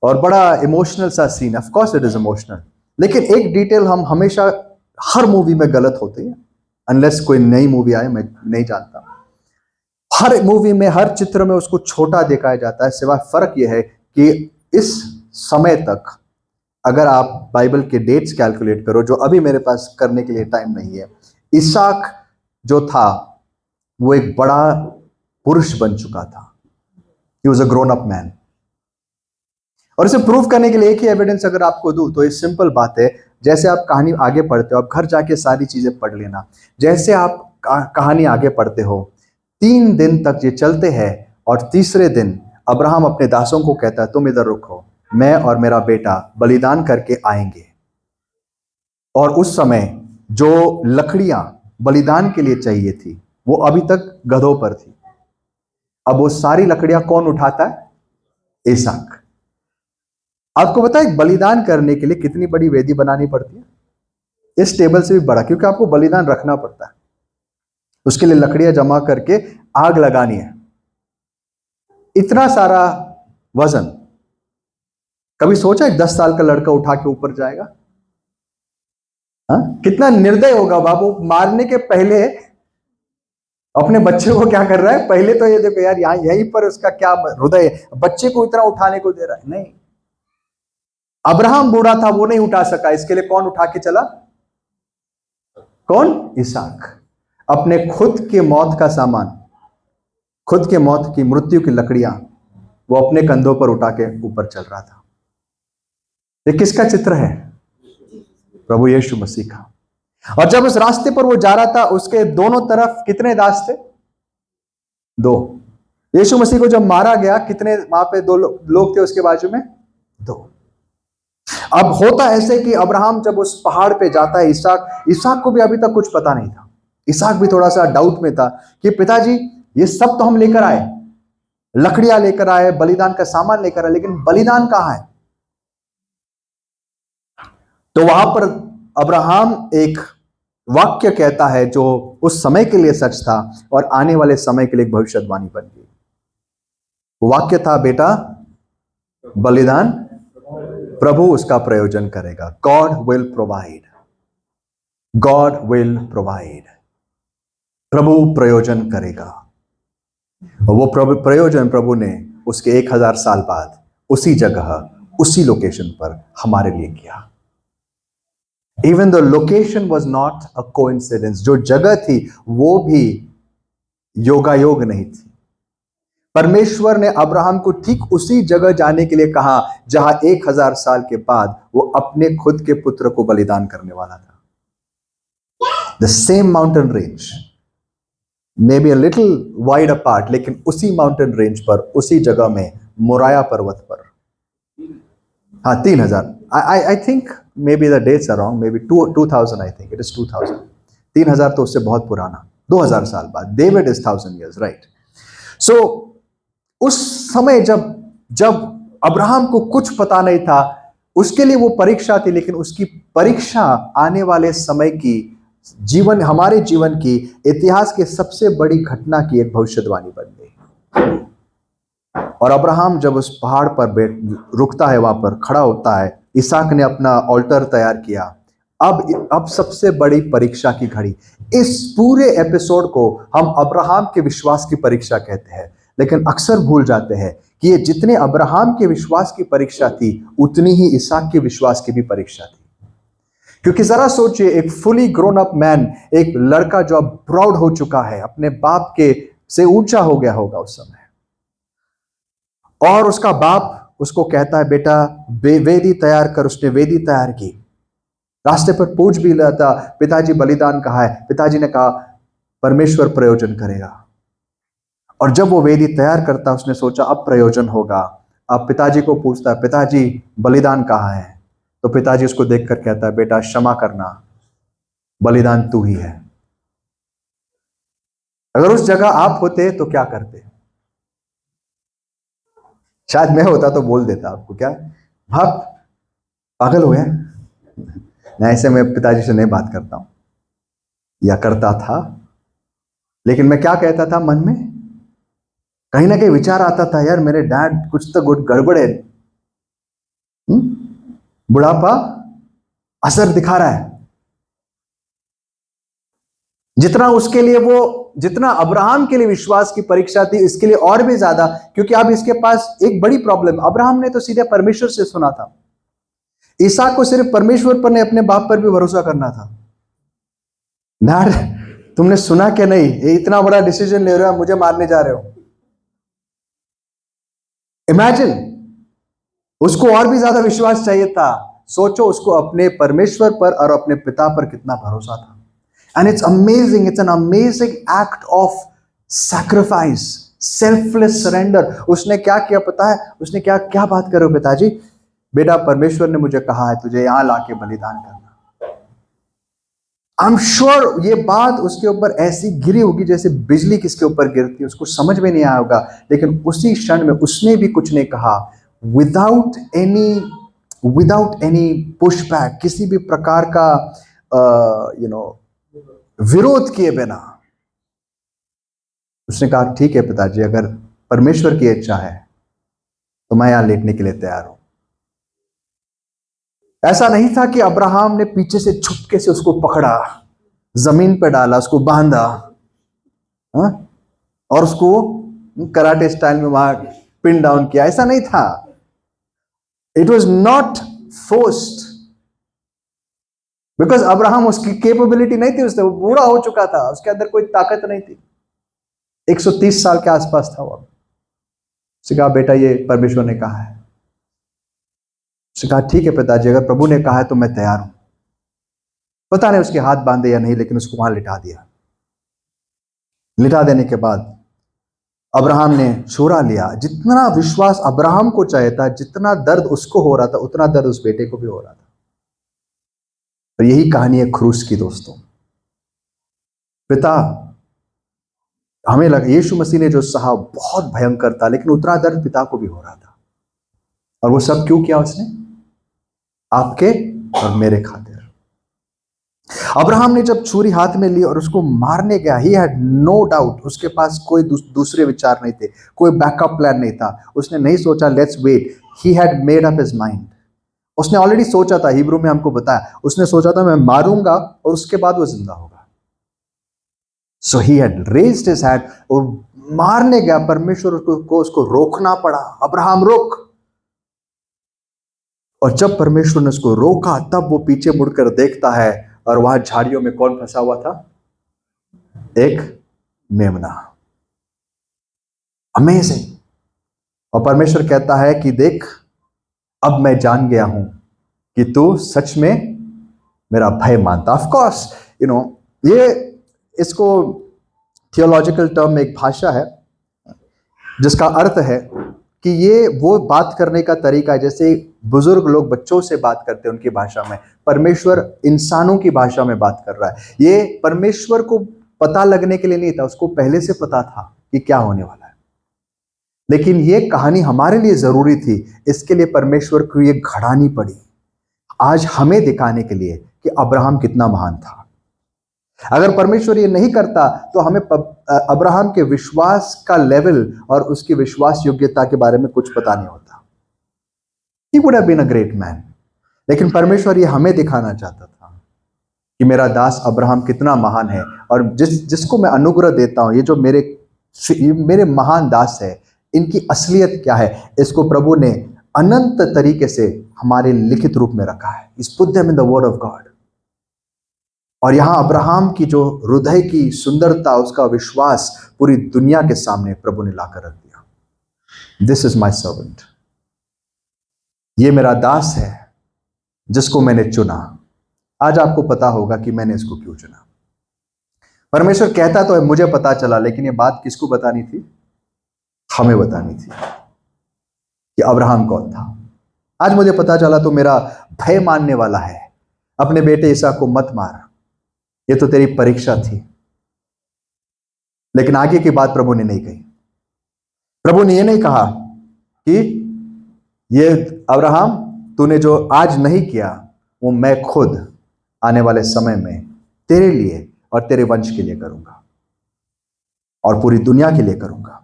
और बड़ा इमोशनल सा scene. Of course it is emotional, लेकिन एक डिटेल हम हमेशा हर मूवी में गलत होती है, अनलेस कोई नई मूवी आए, मैं नहीं जानता। हर मूवी में, हर चित्र में उसको छोटा दिखाया जाता है, सिवाय फर्क यह है कि इस समय तक अगर आप बाइबल के डेट्स कैलकुलेट करो, जो अभी मेरे पास करने के लिए टाइम नहीं है, इसहाक जो था वो एक बड़ा पुरुष बन चुका था। He was a grown up man. और इसे प्रूव करने के लिए एक ही एविडेंस अगर आपको दूं तो ये सिंपल बात है। जैसे आप कहानी आगे पढ़ते हो, आप घर जाके सारी चीजें पढ़ लेना, जैसे आप कहानी आगे पढ़ते हो, 3 दिन तक ये चलते हैं, और तीसरे दिन अब्राहम अपने दासों को कहता है तुम इधर रुको, मैं और मेरा बेटा बलिदान करके आएंगे। और उस समय जो लकड़ियां बलिदान के लिए चाहिए थी वो अभी तक गधों पर थी। अब वो सारी लकड़ियां कौन उठाता है? इसहाक। आपको पता है बलिदान करने के लिए कितनी बड़ी वेदी बनानी पड़ती है? इस टेबल से भी बड़ा, क्योंकि आपको बलिदान रखना पड़ता है। उसके लिए लकड़ियां जमा करके आग लगानी है, इतना सारा वजन। कभी सोचा है 10 साल का लड़का उठा के ऊपर जाएगा? कितना निर्दय होगा बाबू। मारने के पहले अपने बच्चे को क्या कर रहा है? पहले तो ये देखो यार, यहां यहीं पर उसका क्या हृदय है, बच्चे को इतना उठाने को दे रहा है। नहीं, अब्राहम बूढ़ा था, वो नहीं उठा सका, इसके लिए कौन उठा के चला? कौन? इसहाक। अपने खुद के मौत का सामान, खुद के मौत की, मृत्यु की लकड़ियां वो अपने कंधों पर उठा के ऊपर चल रहा था। ये किसका चित्र है? प्रभु यीशु मसीह का। और जब उस रास्ते पर वो जा रहा था, उसके दोनों तरफ कितने दास थे? 2। यीशु मसीह को जब मारा गया, कितने वहां पे 2 लोग थे उसके बाजू में? 2। अब होता ऐसे कि अब्राहम जब उस पहाड़ पे जाता है, इसहाक को भी अभी तक कुछ पता नहीं था। इसहाक भी थोड़ा सा डाउट में था कि पिताजी ये सब तो हम लेकर आए, लकड़ियां लेकर आए, बलिदान का सामान लेकर आए, लेकिन बलिदान कहां है? तो वहां पर अब्राहम एक वाक्य कहता है जो उस समय के लिए सच था और आने वाले समय के लिए एक भविष्यवाणी बन गई। वाक्य था, बेटा बलिदान प्रभु उसका प्रयोजन करेगा। God will provide, God will provide, प्रभु प्रयोजन करेगा। और वो प्रयोजन प्रभु ने उसके 1000 साल बाद उसी जगह उसी लोकेशन पर हमारे लिए किया। Even the location was not a coincidence, जो जगह थी वो भी योगायोग नहीं थी। परमेश्वर ने अब्राहम को ठीक उसी जगह जाने के लिए कहा जहां 1000 साल के बाद वो अपने खुद के पुत्र को बलिदान करने वाला था। The same mountain range, may be a little wide apart, लेकिन उसी माउंटेन रेंज पर, उसी जगह में, मोराया पर्वत पर। हाँ, 3000, I think maybe the dates are wrong, maybe 2000, I think it is 2000। 3000 तो उससे बहुत पुराना, 2000 साल बाद। David is 1000 years, right. So उस समय जब जब अब्राहम को कुछ पता नहीं था, उसके लिए वो परीक्षा थी, लेकिन उसकी परीक्षा आने वाले समय की, जीवन, हमारे जीवन की, इतिहास के सबसे बड़ी घटना की एक भविष्यवाणी बन गई। और अब्राहम जब उस पहाड़ पर रुकता है, वहां पर खड़ा होता है, इसहाक ने अपना ऑल्टर तैयार किया। अब सबसे बड़ी परीक्षा की घड़ी। इस पूरे एपिसोड को हम अब्राहम के विश्वास की परीक्षा कहते हैं, लेकिन अक्सर भूल जाते हैं कि ये जितने अब्राहम के विश्वास की परीक्षा थी, उतनी ही इसहाक के विश्वास की भी परीक्षा थी। क्योंकि जरा सोचिए, एक फुली ग्रोन अप मैन, एक लड़का जो अब प्राउड हो चुका है, अपने बाप के से ऊंचा हो गया होगा उस समय, और उसका बाप उसको कहता है, बेटा वेदी तैयार कर। उसने वेदी तैयार की, रास्ते पर पूछ भी लिया था, पिताजी बलिदान कहाँ है? पिताजी ने कहा परमेश्वर प्रयोजन करेगा। और जब वो वेदी तैयार करता, उसने सोचा अब प्रयोजन होगा। अब पिताजी को पूछता है, पिताजी बलिदान कहाँ है? तो पिताजी उसको देखकर कहता है, बेटा क्षमा करना, बलिदान तू ही है। अगर उस जगह आप होते तो क्या करते? शायद मैं होता तो बोल देता आपको, क्या आप पागल हुए? नहीं, ऐसे मैं पिताजी से नहीं बात करता हूं, या करता था। लेकिन मैं क्या कहता था मन में? कहीं ना कहीं विचार आता था, यार मेरे डैड कुछ तो गड़बड़ है, बुढ़ापा असर दिखा रहा है। जितना उसके लिए जितना अब्राहम के लिए विश्वास की परीक्षा थी, इसके लिए और भी ज्यादा, क्योंकि अब इसके पास एक बड़ी प्रॉब्लम। अब्राहम ने तो सीधे परमेश्वर से सुना था, इसहाक को सिर्फ परमेश्वर पर नहीं, अपने बाप पर भी भरोसा करना था। डैड तुमने सुना क्या? नहीं, ये इतना बड़ा डिसीजन ले रहे हो, मुझे मारने जा रहे हो। इमेजिन, उसको और भी ज्यादा विश्वास चाहिए था। सोचो, उसको अपने परमेश्वर पर और अपने पिता पर कितना भरोसा था। And it's amazing, it's an amazing act of sacrifice, selfless surrender. उसने क्या किया पता है? उसने क्या क्या बात कर रहे हो पिताजी? बेटा परमेश्वर ने मुझे कहा है तुझे यहां लाके बलिदान करना। आई एम श्योर ये बात उसके ऊपर ऐसी गिरी होगी जैसे बिजली किसके ऊपर गिरती है, उसको समझ में नहीं आया होगा। लेकिन उसी क्षण में उसने भी कुछ नहीं कहा, विदाउट एनी पुशबैक, किसी भी प्रकार का विरोध किए बिना उसने कहा ठीक है पिताजी, अगर परमेश्वर की इच्छा है तो मैं यहां लेटने के लिए तैयार हूं। ऐसा नहीं था कि अब्राहम ने पीछे से छुपके से उसको पकड़ा, जमीन पर डाला, उसको बांधा, और उसको कराटे स्टाइल में वहां पिन डाउन किया। ऐसा नहीं था। It was not forced, because Abraham, उसकी कैपेबिलिटी नहीं थी, उससे वो बूढ़ा हो चुका था, उसके अंदर कोई ताकत नहीं थी। 130 साल के आसपास था वो। उसने कहा बेटा ये परमेश्वर ने कहा है। उसने कहा ठीक है पिताजी, अगर प्रभु ने कहा है तो मैं तैयार हूं। पता नहीं उसके हाथ बांधे या नहीं, लेकिन उसको वहां लिटा दिया। लिटा देने के बाद अब्राहम ने छुरा लिया। जितना विश्वास अब्राहम को चाहिए था, जितना दर्द उसको हो रहा था, उतना दर्द उस बेटे को भी हो रहा था। और यही कहानी है क्रूस की दोस्तों। पिता, हमें लगा यीशु मसीह ने जो सहा बहुत भयंकर था, लेकिन उतना दर्द पिता को भी हो रहा था। और वो सब क्यों किया उसने? आपके और मेरे खातिर। अब्राहम ने जब छुरी हाथ में ली और उसको मारने गया, ही हैड नो डाउट, उसके पास कोई दूसरे विचार नहीं थे, कोई बैकअप प्लान नहीं था। उसने नहीं सोचा let's wait, he had made up his mind. उसने ऑलरेडी सोचा था, हिब्रू में हमको बताया, उसने सोचा था मैं मारूंगा और उसके बाद वो जिंदा होगा। So he had raised his hand और मारने गया। परमेश्वर को उसको रोकना पड़ा, अब्राहम रोक। और जब परमेश्वर ने उसको रोका तब वो पीछे मुड़कर देखता है और वहां झाड़ियों में कौन फंसा हुआ था? एक मेमना। अमेजिंग। और परमेश्वर कहता है कि देख, अब मैं जान गया हूं कि तू सच में मेरा भय मानता। ऑफ कोर्स ये इसको थियोलॉजिकल टर्म में एक भाषा है जिसका अर्थ है कि ये वो बात करने का तरीका है जैसे बुजुर्ग लोग बच्चों से बात करते हैं उनकी भाषा में, परमेश्वर इंसानों की भाषा में बात कर रहा है। ये परमेश्वर को पता लगने के लिए नहीं था, उसको पहले से पता था कि क्या होने वाला है, लेकिन ये कहानी हमारे लिए जरूरी थी। इसके लिए परमेश्वर को ये घड़ानी पड़ी आज हमें दिखाने के लिए कि अब्राहम कितना महान था। अगर परमेश्वर ये नहीं करता तो हमें अब्राहम के विश्वास का लेवल और उसकी विश्वास योग्यता के बारे में कुछ पता नहीं होता। He would have been a great man। लेकिन परमेश्वर ये हमें दिखाना चाहता था कि मेरा दास अब्राहम कितना महान है, और जिसको मैं अनुग्रह देता हूं, ये जो मेरे महान दास है, इनकी असलियत क्या है, इसको प्रभु ने अनंत तरीके से हमारे लिखित रूप में रखा है। इस put them in the word of God. और यहां अब्राहम की जो हृदय की सुंदरता, उसका विश्वास पूरी दुनिया के सामने प्रभु ने लाकर रख दिया। दिस इज माई सर्वेंट, ये मेरा दास है जिसको मैंने चुना। आज आपको पता होगा कि मैंने इसको क्यों चुना। परमेश्वर कहता तो है मुझे पता चला, लेकिन ये बात किसको बतानी थी? हमें बतानी थी कि अब्राहम कौन था। आज मुझे पता चला तो मेरा भय मानने वाला है। अपने बेटे इसहाक को मत मार, ये तो तेरी परीक्षा थी। लेकिन आगे की बात प्रभु ने नहीं कही। प्रभु ने यह नहीं कहा कि ये अब्राहम तूने जो आज नहीं किया वो मैं खुद आने वाले समय में तेरे लिए और तेरे वंश के लिए करूंगा और पूरी दुनिया के लिए करूंगा।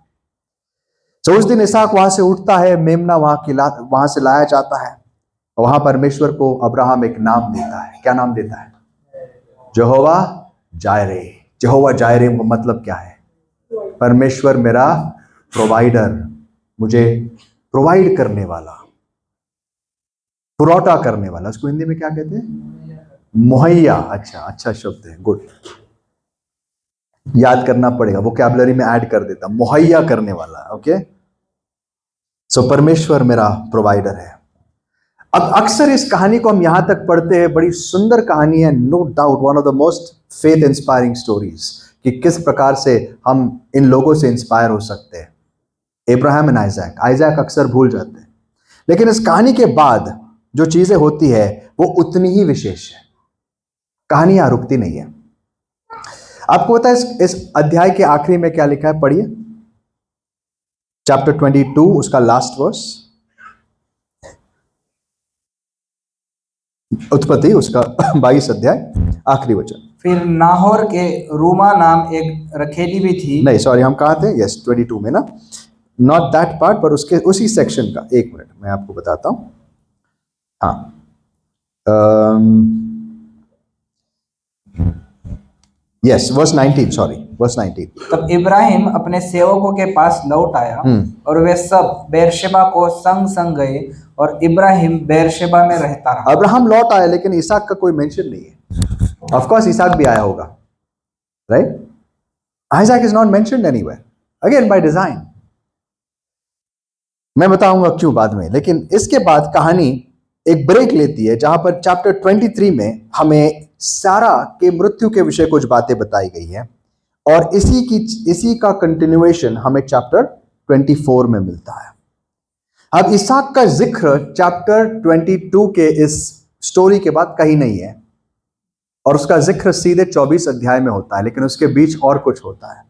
तो उस दिन इसहाक वहां से उठता है, मेमना वहां से लाया जाता है। वहां परमेश्वर को अब्राहम एक नाम देता है। क्या नाम देता है? यहोवा जायरे। यहोवा जायरे का मतलब क्या है? परमेश्वर मेरा प्रोवाइडर, मुझे प्रोवाइड करने वाला, पुरौठा करने वाला। उसको हिंदी में क्या कहते हैं? मुहैया। अच्छा शब्द है, गुड, याद करना पड़ेगा, वोकैबुलरी में ऐड कर देता, मुहैया करने वाला। ओके, सो परमेश्वर मेरा प्रोवाइडर है। अब अक्सर इस कहानी को हम यहां तक पढ़ते हैं, बड़ी सुंदर कहानी है, no doubt one of the most faith inspiring stories, कि किस प्रकार से हम इन लोगों से इंस्पायर हो सकते हैं। इब्राहिम एंड आइजैक अक्सर भूल जाते हैं, लेकिन इस कहानी के बाद जो चीजें होती है वो उतनी ही विशेष है। कहानी यहां रुकती नहीं है। आपको पता है इस अध्याय के आखिरी में क्या लिखा है? पढ़िए, चैप्टर 22 उसका लास्ट वर्स, उत्पत्ति उसका 22 अध्याय आखिरी वचन। फिर नाहोर के रूमा नाम एक रखेली भी थी। नहीं सॉरी, हम कहाँ थे? यस 22 में ना, नॉट दैट पार्ट, पर उसके उसी सेक्शन का। एक मिनट मैं आपको बताता हूं। हाँ, यस वर्स 19, सॉरी वर्स 19। तब इब्राहिम अपने सेवकों के पास लौट आया और वे सब बेरशेबा को संग संग गए और इब्राहिम बेरशेबा में रहता रहा। अब्राहम लौट आया, लेकिन इसहाक का कोई मेंशन नहीं है। ऑफ कोर्स इसहाक भी आया होगा, right? Isaac is not mentioned anywhere, again by design. मैं बताऊंगा क्यों बाद में, लेकिन इसके बाद कहानी एक ब्रेक लेती है, जहां पर चैप्टर 23 में हमें सारा के मृत्यु के विषय कुछ बातें बताई गई है, और इसी का कंटिन्यूएशन हमें चैप्टर 24 में मिलता है। अब इसहाक का जिक्र चैप्टर 22 के इस स्टोरी के बाद कहीं नहीं है, और उसका जिक्र सीधे 24 अध्याय में होता है, लेकिन उसके बीच और कुछ होता है।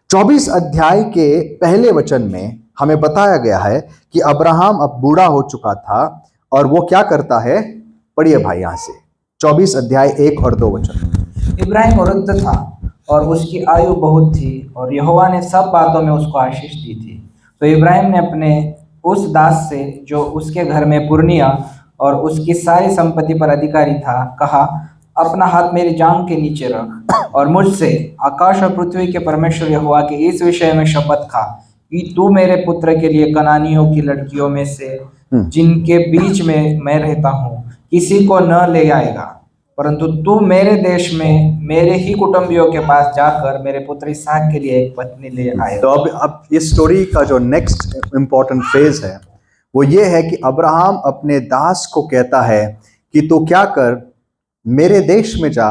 24 अध्याय के पहले वचन में हमें बताया गया है कि अब्राहम अब बूढ़ा हो चुका था, और वो क्या करता है? पढ़िए भाई यहां से, 24 अध्याय 1 और 2 वचन। इब्राहिम वृद्ध था और उसकी आयु बहुत थी और यहोवा ने सब बातों में उसको आशीष दी थी। तो इब्राहिम ने अपने उस दास से जो उसके घर में पुरनिया और उसकी सारी संपत्ति पर अधिकारी था कहा, अपना हाथ मेरी जांघ के नीचे रख और मुझसे आकाश और पृथ्वी के परमेश्वर यहोवा के इस विषय में शपथ खा कि तू मेरे पुत्र के लिए कनानियों की लड़कियों में से जिनके बीच में मैं रहता हूँ किसी को न ले आएगा, परंतु तू मेरे देश में मेरे ही कुटुंबियों के पास जाकर मेरे पुत्र इसहाक के लिए एक पत्नी ले आए। तो अब इस स्टोरी का जो नेक्स्ट इंपॉर्टेंट फेज है वो ये है कि अब्राहम अपने दास को कहता है कि तू क्या कर, मेरे देश में जा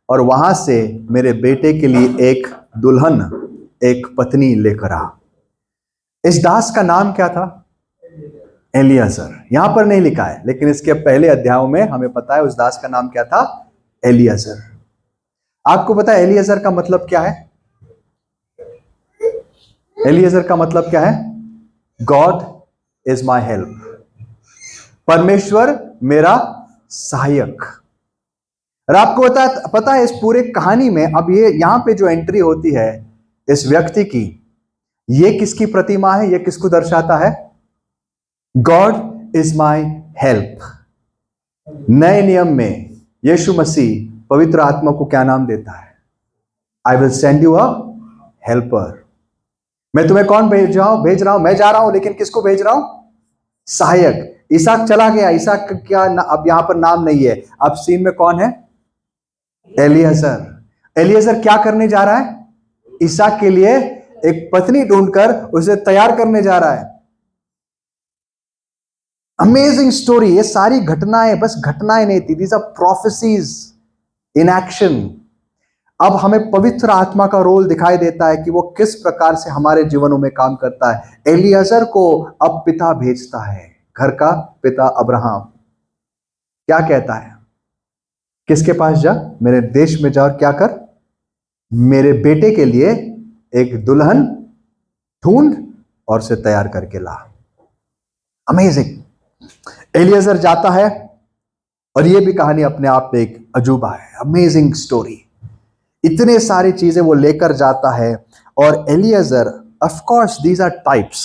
और वहां से मेरे बेटे के लिए एक दुल्हन, एक पत्नी लेकर आ। इस दास का नाम क्या था? एलियाजर। यहां पर नहीं लिखा है, लेकिन इसके पहले अध्यायों में हमें पता है उस दास का नाम क्या था? एलियाजर। आपको पता है एलियाजर का मतलब क्या है? एलियाजर का मतलब क्या है? God is my help. परमेश्वर मेरा सहायक। और आपको पता है इस पूरे कहानी में अब ये यहां पे जो एंट्री होती है इस व्यक्ति की, ये किसकी प्रतिमा है? ये किसको दर्शाता है? God is my help. नए नियम में यीशु मसीह पवित्र आत्मा को क्या नाम देता है? I will send you a helper. मैं तुम्हें कौन भेज रहा हूं? मैं जा रहा हूं, लेकिन किसको भेज रहा हूं? सहायक। इसहाक चला गया, इसहाक का क्या अब यहां पर नाम नहीं है, अब सीन में कौन है? एलियाजर। एलियाजर क्या करने जा रहा है? इसहाक के लिए एक पत्नी ढूंढकर उसे तैयार करने जा रहा है। Amazing story. ये सारी घटनाएं बस घटनाएं नहीं थी, these are prophecies in action. अब हमें पवित्र आत्मा का रोल दिखाई देता है कि वो किस प्रकार से हमारे जीवनों में काम करता है। एलियाजर को अब पिता भेजता है, घर का पिता अब्राहम क्या कहता है? किसके पास जा? मेरे देश में जा और क्या कर? मेरे बेटे के लिए एक दुल्हन ढूंढ और उसे तैयार करके ला। अमेजिंग। एलियाजर जाता है और यह भी कहानी अपने आप में एक अजूबा है। Amazing story. इतने सारी चीजें वो लेकर जाता है और Eliezer, of course these are types,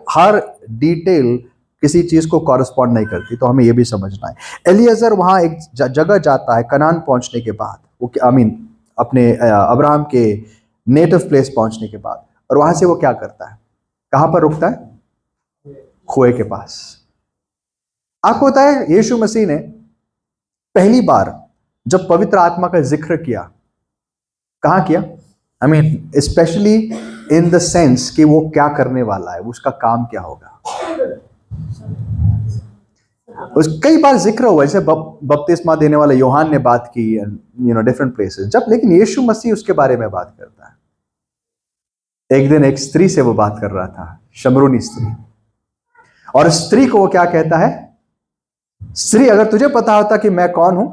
हर डिटेल किसी चीज को कॉरेस्पॉन्ड नहीं करती, तो हमें यह भी समझना है। एलियाजर वहां एक जगह जाता है कनान पहुंचने के बाद, वो अपने अब्राहम के नेटिव प्लेस पहुंचने के बाद, और वहां से वो क्या करता है? कहां पर रुकता है? कुएं के पास। आपको पता है यीशु मसीह ने पहली बार जब पवित्र आत्मा का जिक्र किया, कहां किया? I mean specially in the sense कि वो क्या करने वाला है, उसका काम क्या होगा। उस कई बार जिक्र हुआ, जैसे बपतिस्मा देने वाला यूहान ने बात की, डिफरेंट प्लेसेस जब, लेकिन यीशु मसीह उसके बारे में बात करता है। एक दिन एक स्त्री से वो बात कर रहा था, शमरूनी स्त्री, और स्त्री को वो क्या कहता है? स्त्री, अगर तुझे पता होता कि मैं कौन हूं,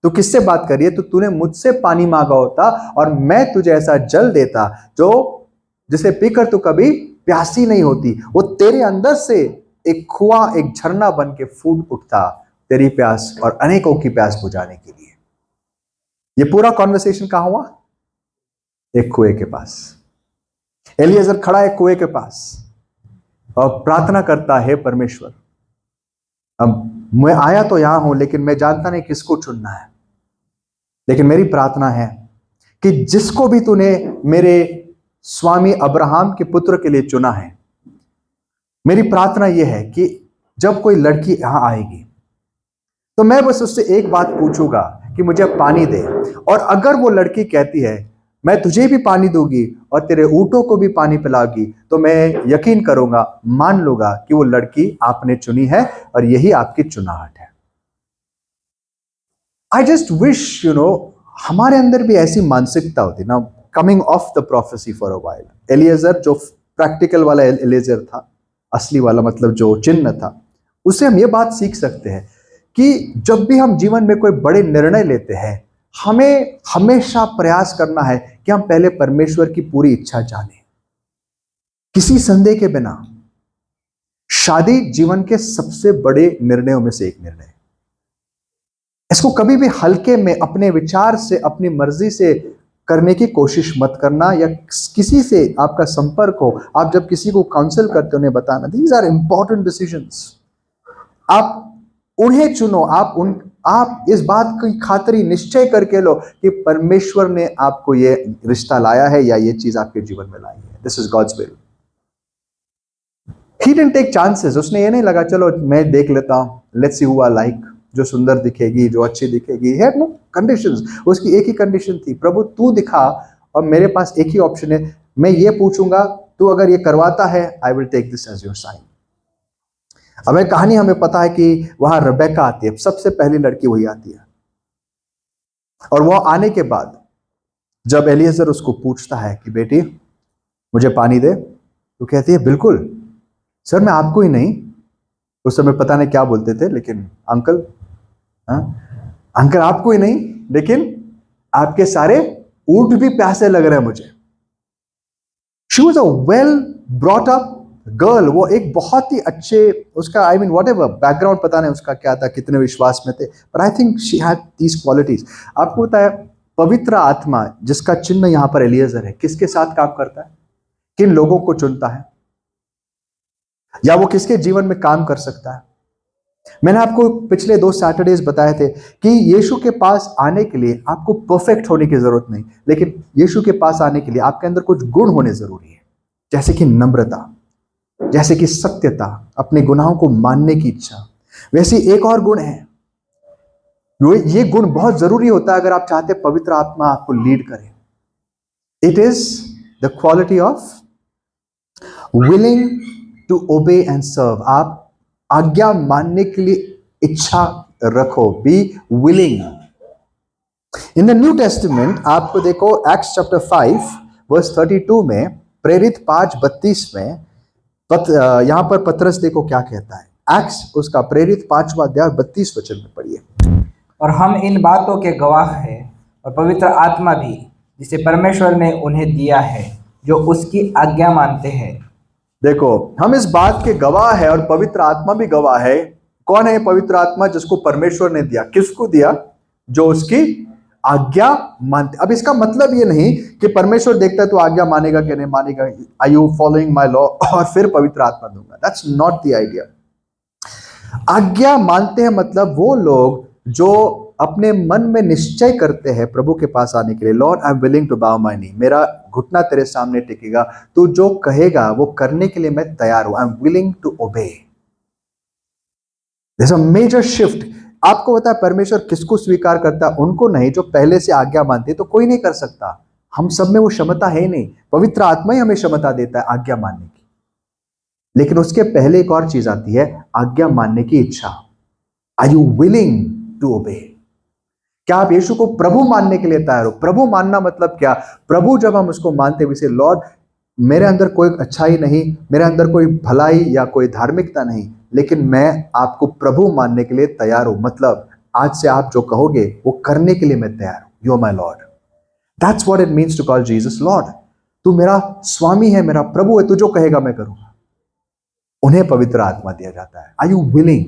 तू किससे बात कर रही है, तो तूने मुझसे पानी मांगा होता और मैं तुझे ऐसा जल देता जो जिसे पीकर तू कभी प्यासी नहीं होती। वो तेरे अंदर से एक कुआं, एक झरना बन के फूट उठता तेरी प्यास और अनेकों की प्यास बुझाने के लिए। ये पूरा कॉन्वर्सेशन कहां हुआ? एक कुएं के पास। एलियाजर खड़ा है कुएं के पास और प्रार्थना करता है, परमेश्वर, अब मैं आया तो यहां हूं, लेकिन मैं जानता नहीं किसको चुनना है, लेकिन मेरी प्रार्थना है कि जिसको भी तूने मेरे स्वामी अब्राहम के पुत्र के लिए चुना है, मेरी प्रार्थना यह है कि जब कोई लड़की यहां आएगी तो मैं बस उससे एक बात पूछूंगा कि मुझे पानी दे, और अगर वो लड़की कहती है मैं तुझे भी पानी दूंगी और तेरे ऊंटों को भी पानी पिलाऊंगी, तो मैं यकीन करूंगा, मान लूंगा कि वो लड़की आपने चुनी है और यही आपकी चुनाहट है। आई जस्ट विश हमारे अंदर भी ऐसी मानसिकता होती ना, coming of the prophecy for a while. Eliezer जो प्रैक्टिकल वाला एलियाजर था, असली वाला मतलब जो चिन्ह था, उससे हम ये बात सीख सकते हैं कि जब भी हम जीवन में कोई बड़े निर्णय लेते हैं, हमें हमेशा प्रयास करना है कि हम पहले परमेश्वर की पूरी इच्छा जानें, किसी संदेह के बिना। शादी जीवन के सबसे बड़े निर्णयों में से एक निर्णय है। इसको कभी भी हल्के में अपने विचार से, अपनी मर्जी से करने की कोशिश मत करना, या किसी से आपका संपर्क हो, आप जब किसी को काउंसिल करते हो उन्हें बताना, दीज आर इंपॉर्टेंट डिसीजंस। आप उन्हें चुनो, आप इस बात की खातरी निश्चय करके लो कि परमेश्वर ने आपको ये रिश्ता लाया है या ये चीज आपके जीवन में लाई है। This is God's will. He didn't take chances. उसने ये नहीं लगा चलो मैं देख लेता हूं, let's see who I like, जो सुंदर दिखेगी, जो अच्छी दिखेगी। He had no conditions. उसकी एक ही कंडीशन थी, प्रभु तू दिखा और मेरे पास एक ही ऑप्शन है, मैं ये पूछूंगा, तू अगर ये करवाता है I will take this as your sign. अब एक कहानी हमें पता है कि वहां रेबेका आती है, सबसे पहली लड़की वही आती है, और वो आने के बाद जब एलिएजर उसको पूछता है कि बेटी मुझे पानी दे, तो कहती है बिल्कुल सर, मैं आपको ही नहीं, उस समय पता नहीं क्या बोलते थे, लेकिन अंकल, अंकल आपको ही नहीं, लेकिन आपके सारे ऊंट भी प्यासे लग रहे हैं मुझे। She was a well brought up girl. वो एक बहुत ही अच्छे, उसका I mean what ever background पता नहीं उसका क्या था, कितने विश्वास में थे, but I think she had these qualities. आपको पता है पवित्र आत्मा जिसका चिन्ह यहां पर एलिएजर है, किसके साथ काम करता है, किन लोगों को चुनता है, या वो किसके जीवन में काम कर सकता है। मैंने आपको पिछले 2 सैटरडेज बताए थे कि यीशु के पास आने के लिए आपको परफेक्ट होने की जरूरत नहीं, लेकिन यीशु के पास आने के लिए आपके अंदर कुछ गुण होने जरूरी है, जैसे कि नम्रता, जैसे कि सत्यता, अपने गुनाहों को मानने की इच्छा। वैसे एक और गुण है, ये गुण बहुत जरूरी होता है अगर आप चाहते हैं पवित्र आत्मा आपको लीड करे। It is the quality of willing to obey and serve. आप आज्ञा मानने के लिए इच्छा रखो, be willing. In the New Testament आपको देखो एक्ट्स चैप्टर 5 वर्स 32 में, प्रेरित 5:32 में यहां पर पतरस देखो क्या कहता है। एक्ट्स उसका प्रेरित 5वां अध्याय 32 वचन में पढ़िए। और हम इन बातों के गवाह हैं, और पवित्र आत्मा भी जिसे परमेश्वर ने उन्हें दिया है, जो उसकी आज्ञा मानते हैं। देखो हम इस बात के गवाह है और पवित्र आत्मा भी गवाह है। कौन है पवित्र आत्मा? जिसको परमेश्वर ने दिया। किसको दिया? जो उसकी आज्ञा मानते। अब इसका मतलब ये नहीं कि परमेश्वर देखता है तो आज्ञा मानेगा कि नहीं मानेगा, are you following my law, और फिर पवित्र आत्मा दूंगा। That's not the idea. आज्ञा मानते हैं मतलब वो लोग जो अपने मन में निश्चय करते हैं प्रभु के पास आने के लिए, Lord I am willing to bow my knee, मेरा घुटना तेरे सामने टिकेगा, तू जो कहेगा वो करने के लिए मैं तैयार हूं, I am willing to obey. This a major shift. आपको पता है परमेश्वर किसको स्वीकार करता है? उनको नहीं जो पहले से आज्ञा मानते। तो कोई नहीं कर सकता, हम सब में वो क्षमता है नहीं, पवित्र आत्मा ही हमें क्षमता देता है आज्ञा मानने की। लेकिन उसके पहले एक और चीज आती है, आज्ञा मानने की इच्छा। आर यू विलिंग टू ओबे? क्या आप यीशु को प्रभु मानने के लिए तैयार हो? प्रभु मानना मतलब क्या? प्रभु जब हम उसको मानते हैं, वैसे लॉर्ड मेरे अंदर कोई अच्छाई नहीं, मेरे अंदर कोई भलाई या कोई धार्मिकता नहीं, लेकिन मैं आपको प्रभु मानने के लिए तैयार हूं। मतलब आज से आप जो कहोगे वो करने के लिए मैं तैयार हूं। You are my Lord. That's what it means to call Jesus Lord. तू मेरा स्वामी है, मेरा प्रभु है, तू जो कहेगा मैं करूंगा। उन्हें पवित्र आत्मा दिया जाता है। Are you willing?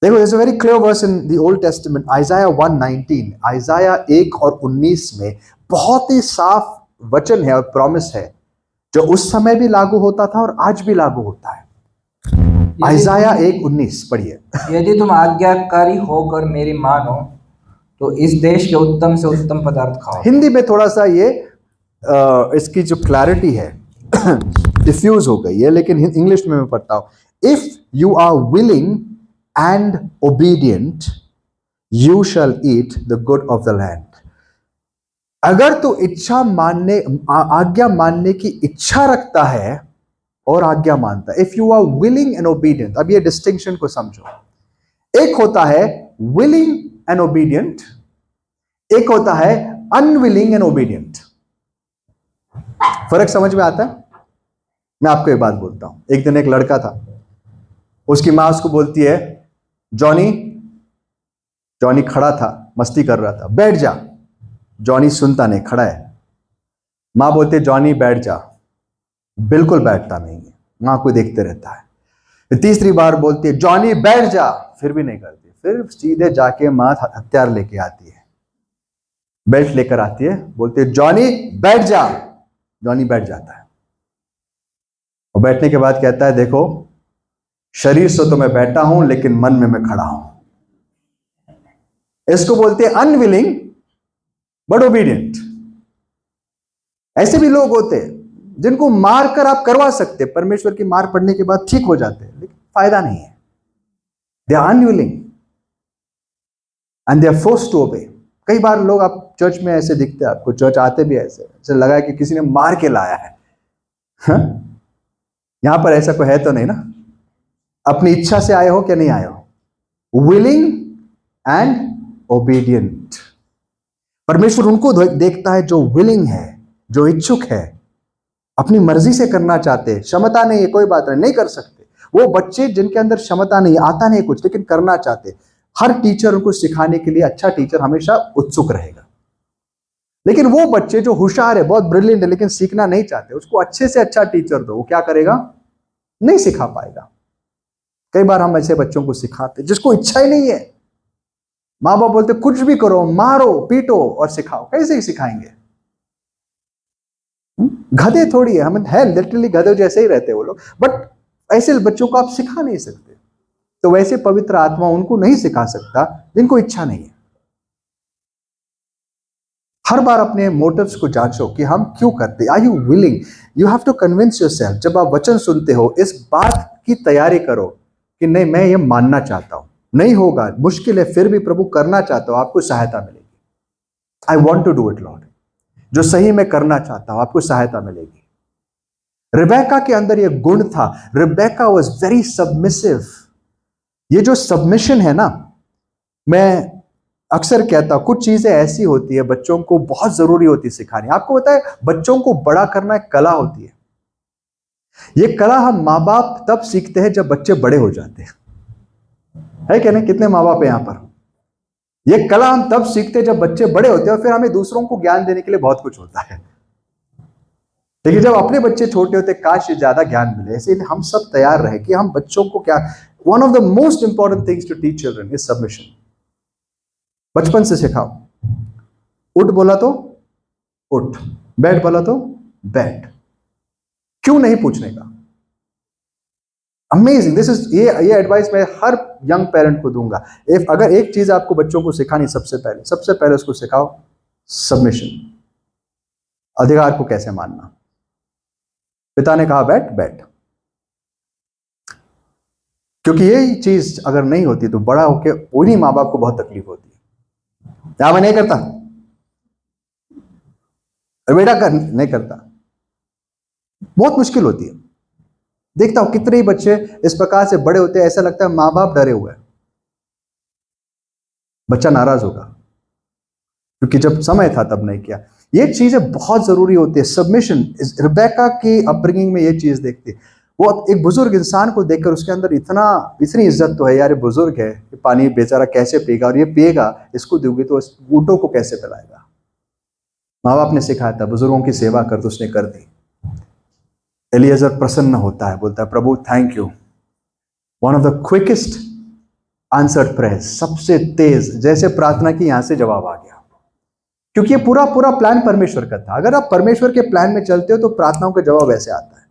देखो, there's a very clear verse in the Old Testament, Isaiah 1:19, आइजाया 1 और 19 में बहुत ही साफ वचन है और प्रॉमिस है, जो उस समय भी लागू होता था और आज भी लागू होता है। आइजाया 1:19 पढ़िए। यदि तुम आज्ञाकारी होकर मेरी मानो, तो इस देश के उत्तम से उत्तम पदार्थ खाओ। हिंदी में थोड़ा सा ये इसकी जो क्लैरिटी है डिफ्यूज हो गई है, लेकिन इंग्लिश में मैं पढ़ता हूं। If you are willing and obedient, you shall eat the good of the land. अगर तू इच्छा मानने, आज्ञा मानने की इच्छा रखता है और आज्ञा मानता है, if you are willing and obedient. अब ये डिस्टिंक्शन को समझो। एक होता है विलिंग एंड ओबीडियंट, एक होता है अनविलिंग एंड ओबीडियंट। फर्क समझ में आता है? मैं आपको एक बात बोलता हूं। एक दिन एक लड़का था, उसकी मां उसको बोलती है, जॉनी, जॉनी खड़ा था, मस्ती कर रहा था, बैठ जा। जॉनी सुनता नहीं, खड़ा है। मां बोलती है, जॉनी बैठ जा, बिल्कुल बैठता नहीं है, मां को देखते रहता है। तीसरी बार बोलती है, जॉनी बैठ जा, फिर भी नहीं करती। फिर सीधे जाके माँ हथियार लेके आती है, बेल्ट लेकर आती है, बोलती है जॉनी बैठ जा। जॉनी बैठ जाता है और बैठने के बाद कहता है देखो, शरीर से तो मैं बैठा हूं लेकिन मन में मैं खड़ा हूं। इसको बोलते हैं अनविलिंग बट ओबीडियंट। ऐसे भी लोग होते हैं जिनको मार कर आप करवा सकते, परमेश्वर की मार पड़ने के बाद ठीक हो जाते हैं, लेकिन फायदा नहीं है। They are unwilling and they are forced to obey. कई बार लोग आप चर्च में ऐसे दिखते हैं, आपको चर्च आते भी ऐसे लगा है कि किसी ने मार के लाया है। हाँ? यहां पर ऐसा कोई है तो नहीं ना? अपनी इच्छा से आए हो क्या नहीं आए हो? Willing and obedient. परमेश्वर उनको देखता है जो विलिंग है, जो इच्छुक है, अपनी मर्जी से करना चाहते हैं। क्षमता नहीं है, कोई बात नहीं, नहीं कर सकते। वो बच्चे जिनके अंदर क्षमता नहीं, आता नहीं कुछ, लेकिन करना चाहते, हर टीचर उनको सिखाने के लिए, अच्छा टीचर हमेशा उत्सुक रहेगा। लेकिन वो बच्चे जो होशियार है, बहुत ब्रिलियंट है, लेकिन सीखना नहीं चाहते, उसको अच्छे से अच्छा टीचर दो, वो क्या करेगा? नहीं सिखा पाएगा। कई बार हम ऐसे बच्चों को सिखाते जिसको इच्छा ही नहीं है। माँ बाप बोलते कुछ भी करो, मारो पीटो और सिखाओ, कैसे ही सिखाएंगे? गधे थोड़ी है, हम है लिटरली गधे जैसे ही रहते हैं वो लोग, बट ऐसे बच्चों को आप सिखा नहीं सकते। तो वैसे पवित्र आत्मा उनको नहीं सिखा सकता जिनको इच्छा नहीं है। हर बार अपने मोटिव्स को जांचो कि हम क्यों करते। Are you willing? You have to convince yourself. जब आप वचन सुनते हो, इस बात की तैयारी करो कि नहीं, मैं ये मानना चाहता हूं, नहीं होगा, मुश्किल है, फिर भी प्रभु करना चाहता हूं, आपको सहायता मिलेगी। I want to do it Lord. जो सही में करना चाहता हूं, आपको सहायता मिलेगी। रिबेका के अंदर यह गुण था। Rebecca was very submissive. ये जो सबमिशन है ना, मैं अक्सर कहता हूं कुछ चीजें ऐसी होती है बच्चों को बहुत जरूरी होती है सिखानी। आपको पता है, बच्चों को बड़ा करना एक कला होती है। ये कला हम माँ बाप तब सीखते हैं जब बच्चे बड़े हो जाते हैं, है क्या नहीं? कितने माँ बाप है यहां पर? ये कला हम तब सीखते हैं जब बच्चे बड़े होते हैं, और फिर हमें दूसरों को ज्ञान देने के लिए बहुत कुछ होता है। लेकिन जब अपने बच्चे छोटे होते, काश ज्यादा ज्ञान मिले। इसलिए हम सब तैयार रहे कि हम बच्चों को क्या, one of the most important things to teach children is submission. बचपन से सिखाओ। उठ बोला तो उठ, बैठ बोला तो बैठ, क्यों नहीं पूछने का। अमेजिंग। दिस इज ये एडवाइस मैं हर यंग पेरेंट को दूंगा। अगर एक चीज आपको बच्चों को सिखानी, सबसे पहले उसको सिखाओ सबमिशन। अधिकार को कैसे मानना। पिता ने कहा बैठ, बैठ। क्योंकि यही चीज अगर नहीं होती तो बड़ा होके उन्हीं माँ बाप को बहुत तकलीफ होती है। क्या मैं नहीं करता, बेटा कर नहीं करता, बहुत मुश्किल होती है। देखता हूं कितने ही बच्चे इस प्रकार से बड़े होते हैं, ऐसा लगता है माँ बाप डरे हुए हैं। बच्चा नाराज होगा क्योंकि जब समय था तब नहीं किया। ये चीजें बहुत जरूरी होती है। सबमिशन। रिबेका की अपब्रिंगिंग में ये चीज देखती है। वो एक बुजुर्ग इंसान को देखकर उसके अंदर इतनी इज्जत तो है, यार ये बुजुर्ग है, पानी बेचारा कैसे पिएगा, और ये पिएगा, इसको दोगे तो ऊंटों को कैसे पिलाएगा। माँ बाप ने सिखाया था बुजुर्गों की सेवा कर, तो उसने कर दी। एलिएजर प्रसन्न होता है, बोलता है प्रभु thank you, one of the quickest answered prayer, सबसे तेज जैसे प्रार्थना की यहां से जवाब आ गया। क्योंकि ये पूरा प्लान परमेश्वर का था। अगर आप परमेश्वर के प्लान में चलते हो तो प्रार्थनाओं का जवाब ऐसे आता है।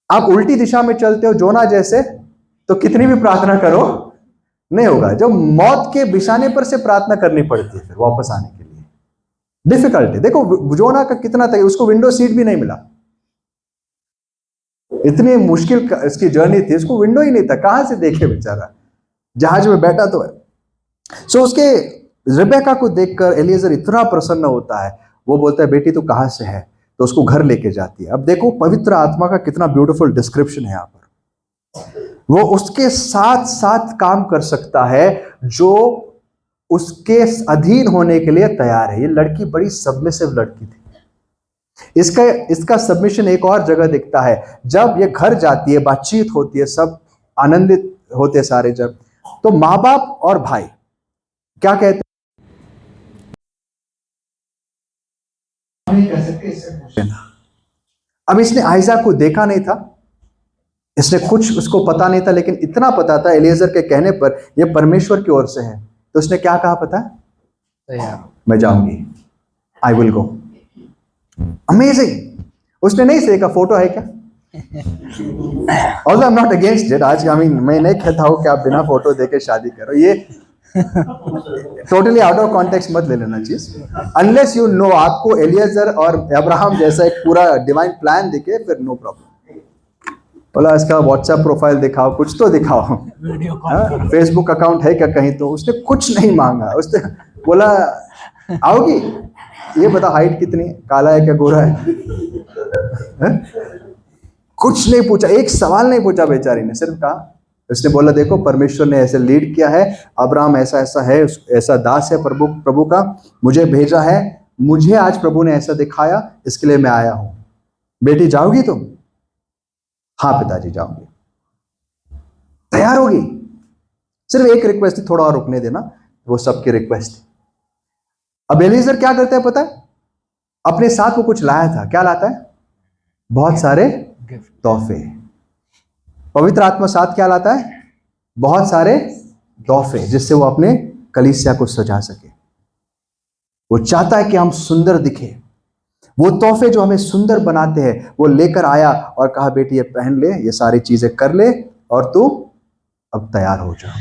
आप उल्टी दिशा में चलते हो जोना जैसे, तो कितनी भी प्रार्थना करो नहीं होगा। जब मौत के बिछाने पर से प्रार्थना करनी पड़ती है फिर वापस आने के लिए, डिफिकल्ट है। देखो जोना का कितना था, उसको विंडो सीट भी नहीं मिला। इतनी मुश्किल इसकी जर्नी थी, उसको विंडो ही नहीं था, कहां से देखे बेचारा, जहाज में बैठा तो है। सो उसके रिबेका को देखकर एलिएजर इतना प्रसन्न होता है, वो बोलता है बेटी तू कहां से है, तो उसको घर लेके जाती है। अब देखो पवित्र आत्मा का कितना ब्यूटीफुल डिस्क्रिप्शन है यहां पर। वो उसके साथ साथ काम कर सकता है जो उसके अधीन होने के लिए तैयार है। ये लड़की बड़ी सबमिसिव लड़की थी। इसका सबमिशन एक और जगह दिखता है, जब ये घर जाती है, बातचीत होती है, सब आनंदित होते सारे, जब तो माँ बाप और भाई क्या कहते हैं, अब इसने आयजा को देखा नहीं था, इसने कुछ उसको पता नहीं था, लेकिन इतना पता था एलिएजर के कहने पर यह परमेश्वर की ओर से है। तो उसने क्या कहा पता है? मैं जाऊंगी, आई विल गो। अमेजिंग। उसने नहीं से देखा फोटो है क्या। Although I am not against it. आज मैं नहीं कहता हूं कि आप बिना फोटो देके शादी करो, ये टोटली आउट ऑफ कॉन्टेक्स्ट मत ले लेना चीज। अनलेस यू नो आपको एलिएजर और अब्राहम जैसा एक पूरा डिवाइन प्लान दिखे, फिर नो प्रॉब्लम। बोला इसका व्हाट्सएप प्रोफाइल दिखाओ, कुछ तो दिखाओ, फेसबुक अकाउंट है क्या कहीं। तो उसने कुछ नहीं मांगा, उसने बोला आओगी, ये बता हाइट कितनी है, काला है क्या गोरा है? कुछ नहीं पूछा, एक सवाल नहीं पूछा बेचारी ने, सिर्फ कहा, उसने बोला देखो परमेश्वर ने ऐसे लीड किया है, अब्राहम ऐसा ऐसा है, ऐसा दास है प्रभु का, मुझे भेजा है, मुझे आज प्रभु ने ऐसा दिखाया, इसके लिए मैं आया हूं। बेटी जाओगी तुम? हाँ पिताजी जाऊंगी। तैयार होगी। सिर्फ एक रिक्वेस्ट थी, थोड़ा और रुकने देना, वो सबकी रिक्वेस्ट थी। अब एलिएजर क्या करता है पता है? अपने साथ वो कुछ लाया था। क्या लाता है? बहुत सारे तोहफे। पवित्र आत्मा साथ क्या लाता है? बहुत सारे तोहफे, जिससे वो अपने कलीसिया को सजा सके। वो चाहता है कि हम सुंदर दिखे। वो तोहफे जो हमें सुंदर बनाते हैं वो लेकर आया और कहा बेटी ये पहन ले, ये सारी चीजें कर ले और तू अब तैयार हो जा।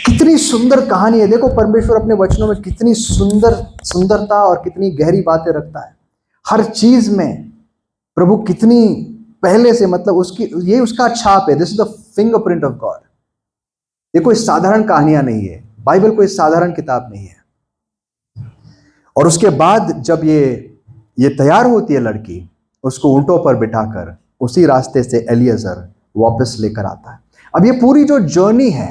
कितनी सुंदर कहानी है। देखो परमेश्वर अपने वचनों में कितनी सुंदरता और कितनी गहरी बातें रखता है। हर चीज में प्रभु कितनी पहले से, मतलब ये उसका छाप है। This is the fingerprint of God. ये कोई साधारण कहानियां नहीं है, बाइबल कोई साधारण किताब नहीं है। और उसके बाद जब ये तैयार होती है लड़की, उसको ऊंटों पर बिठाकर उसी रास्ते से एलिएजर वापस लेकर आता है। अब ये पूरी जो जर्नी है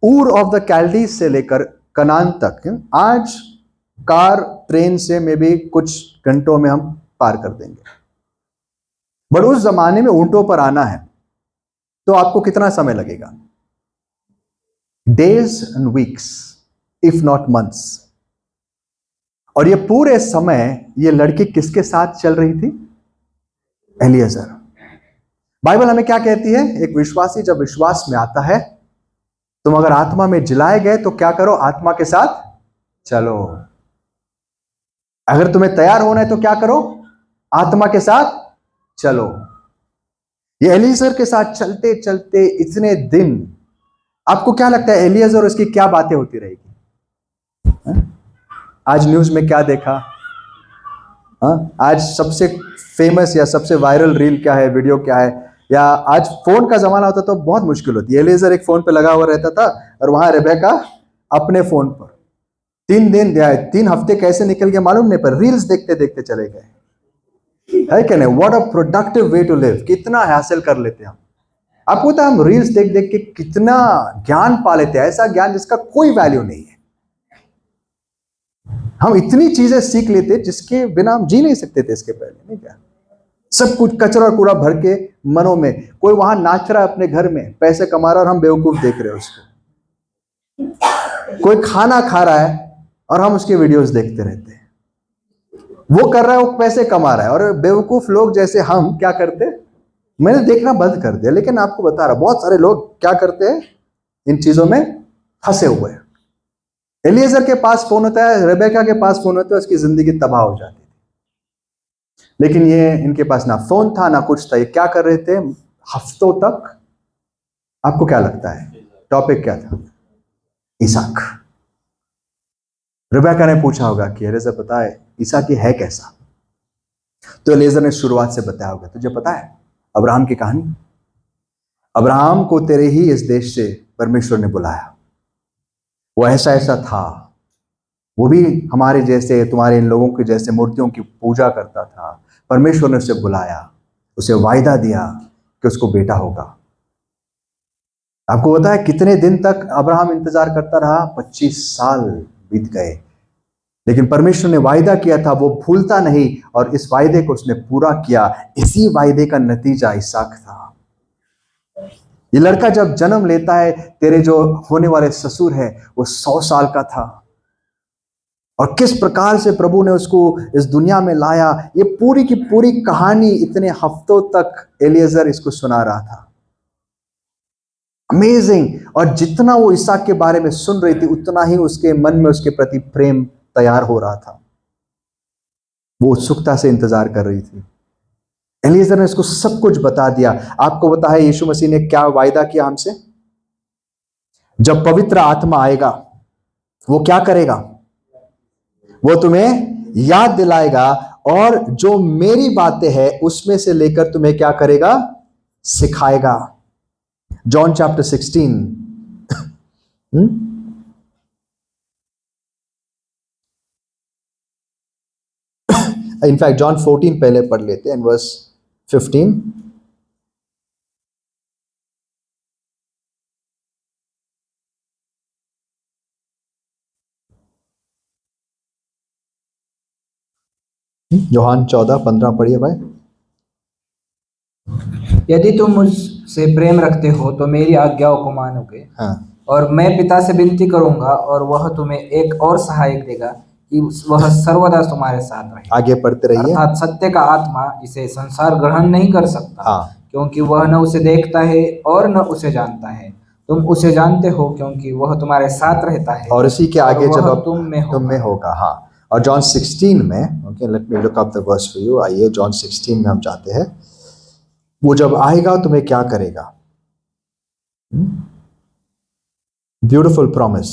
ऊर ऑफ द कैल्डीज से लेकर कनान तक, आज कार ट्रेन से में भी कुछ घंटों में हम पार कर देंगे, बट उस जमाने में ऊंटों पर आना है तो आपको कितना समय लगेगा? Days and weeks, if not months. और ये पूरे समय ये लड़की किसके साथ चल रही थी? एलिएजर। बाइबल हमें क्या कहती है? एक विश्वासी जब विश्वास में आता है, तुम अगर आत्मा में जिलाए गए तो क्या करो? आत्मा के साथ चलो। अगर तुम्हें तैयार होना है तो क्या करो? आत्मा के साथ चलो। ये एलिएजर के साथ चलते चलते इतने दिन, आपको क्या लगता है एलिएजर और उसकी क्या बातें होती रहेगी? आज न्यूज में क्या देखा? आज सबसे फेमस या सबसे वायरल रील क्या है, वीडियो क्या है? या आज फोन का जमाना होता तो बहुत मुश्किल होती है। एलिएजर एक फोन पे लगा हुआ रहता था और वहां रेबेका अपने फोन पर 3 दिन या 3 हफ्ते कैसे निकल गए मालूम नहीं, पर रील्स देखते देखते चले गए। है क्या नहीं? What a productive way to live. कितना हासिल कर लेते हम। आपको पता है हम रील्स देख देख के कितना ज्ञान पा लेते हैं, ऐसा ज्ञान जिसका कोई वैल्यू नहीं है। हम इतनी चीजें सीख लेते जिसके बिना हम जी नहीं सकते थे इसके पहले, नहीं क्या? सब कुछ कचरा और कूड़ा भर के मनों में। कोई वहां नाच रहा है अपने घर में, पैसे कमा रहा है और हम बेवकूफ देख रहे हैं उसको। कोई खाना खा रहा है और हम उसके वीडियोस देखते रहते हैं। वो कर रहा है, वो पैसे कमा रहा है, और बेवकूफ लोग जैसे हम क्या करते? मैंने देखना बंद कर दिया, लेकिन आपको बता रहा बहुत सारे लोग क्या करते हैं, इन चीजों में फंसे हुए हैं। एलिएजर के पास फोन होता है, रेबेका के पास फोन होता है, उसकी जिंदगी तबाह हो जाती थी। लेकिन ये इनके पास ना फोन था ना कुछ था। ये क्या कर रहे थे हफ्तों तक? आपको क्या लगता है टॉपिक क्या था? इसहाक। रेबेका ने पूछा होगा कि एलिएजर पता है इसहाक है कैसा? तो एलिएजर ने शुरुआत से बताया होगा, तुझे पता है अब्राहम की कहानी? अब्राहम को तेरे ही इस देश से परमेश्वर ने बुलाया, वो ऐसा ऐसा था, वो भी हमारे जैसे, तुम्हारे इन लोगों के जैसे मूर्तियों की पूजा करता था। परमेश्वर ने उसे बुलाया, उसे वायदा दिया कि उसको बेटा होगा। आपको पता है कितने दिन तक अब्राहम इंतजार करता रहा? 25 साल बीत गए, लेकिन परमेश्वर ने वायदा किया था, वो भूलता नहीं, और इस वायदे को उसने पूरा किया। इसी वायदे का नतीजा इसहाक था। ये लड़का जब जन्म लेता है, तेरे जो होने वाले ससुर है वो 100 साल का था। और किस प्रकार से प्रभु ने उसको इस दुनिया में लाया, ये पूरी की पूरी कहानी इतने हफ्तों तक एलिएजर इसको सुना रहा था। अमेजिंग। और जितना वो इसहाक के बारे में सुन रही थी, उतना ही उसके मन में उसके प्रति प्रेम तैयार हो रहा था। वो उत्सुकता से इंतजार कर रही थी। एलिएजर ने इसको सब कुछ बता दिया। आपको पता है यीशु मसीह ने क्या वायदा किया हमसे? जब पवित्र आत्मा आएगा वो क्या करेगा? वो तुम्हें याद दिलाएगा और जो मेरी बातें हैं उसमें से लेकर तुम्हें क्या करेगा? सिखाएगा। John chapter 16। इनफैक्ट जॉन 14 पहले पढ़ लेते हैं, वर्स 15। यूहन्ना 14:15 पढ़िए भाई। यदि तुम मुझसे प्रेम रखते हो तो मेरी आज्ञाओं को मानोगे। हाँ, और मैं पिता से विनती करूंगा और वह तुम्हें एक और सहायक देगा कि वह सर्वदा तुम्हारे साथ रहे। आगे पढ़ते रहिए। अर्थात सत्य का आत्मा, इसे संसार ग्रहण नहीं कर सकता, हाँ। क्योंकि वह न उसे देखता है और न उसे जानता है। तुम उसे जानते हो क्योंकि वह तुम्हारे साथ रहता है और इसी के आगे और जब वह अब तुम में होगा। हाँ, और जॉन 16 में, okay let me look up the verse for you. आइए जॉन 16 में हम जाते हैं। वो जब आएगा तुम्हें क्या करेगा? Beautiful promise.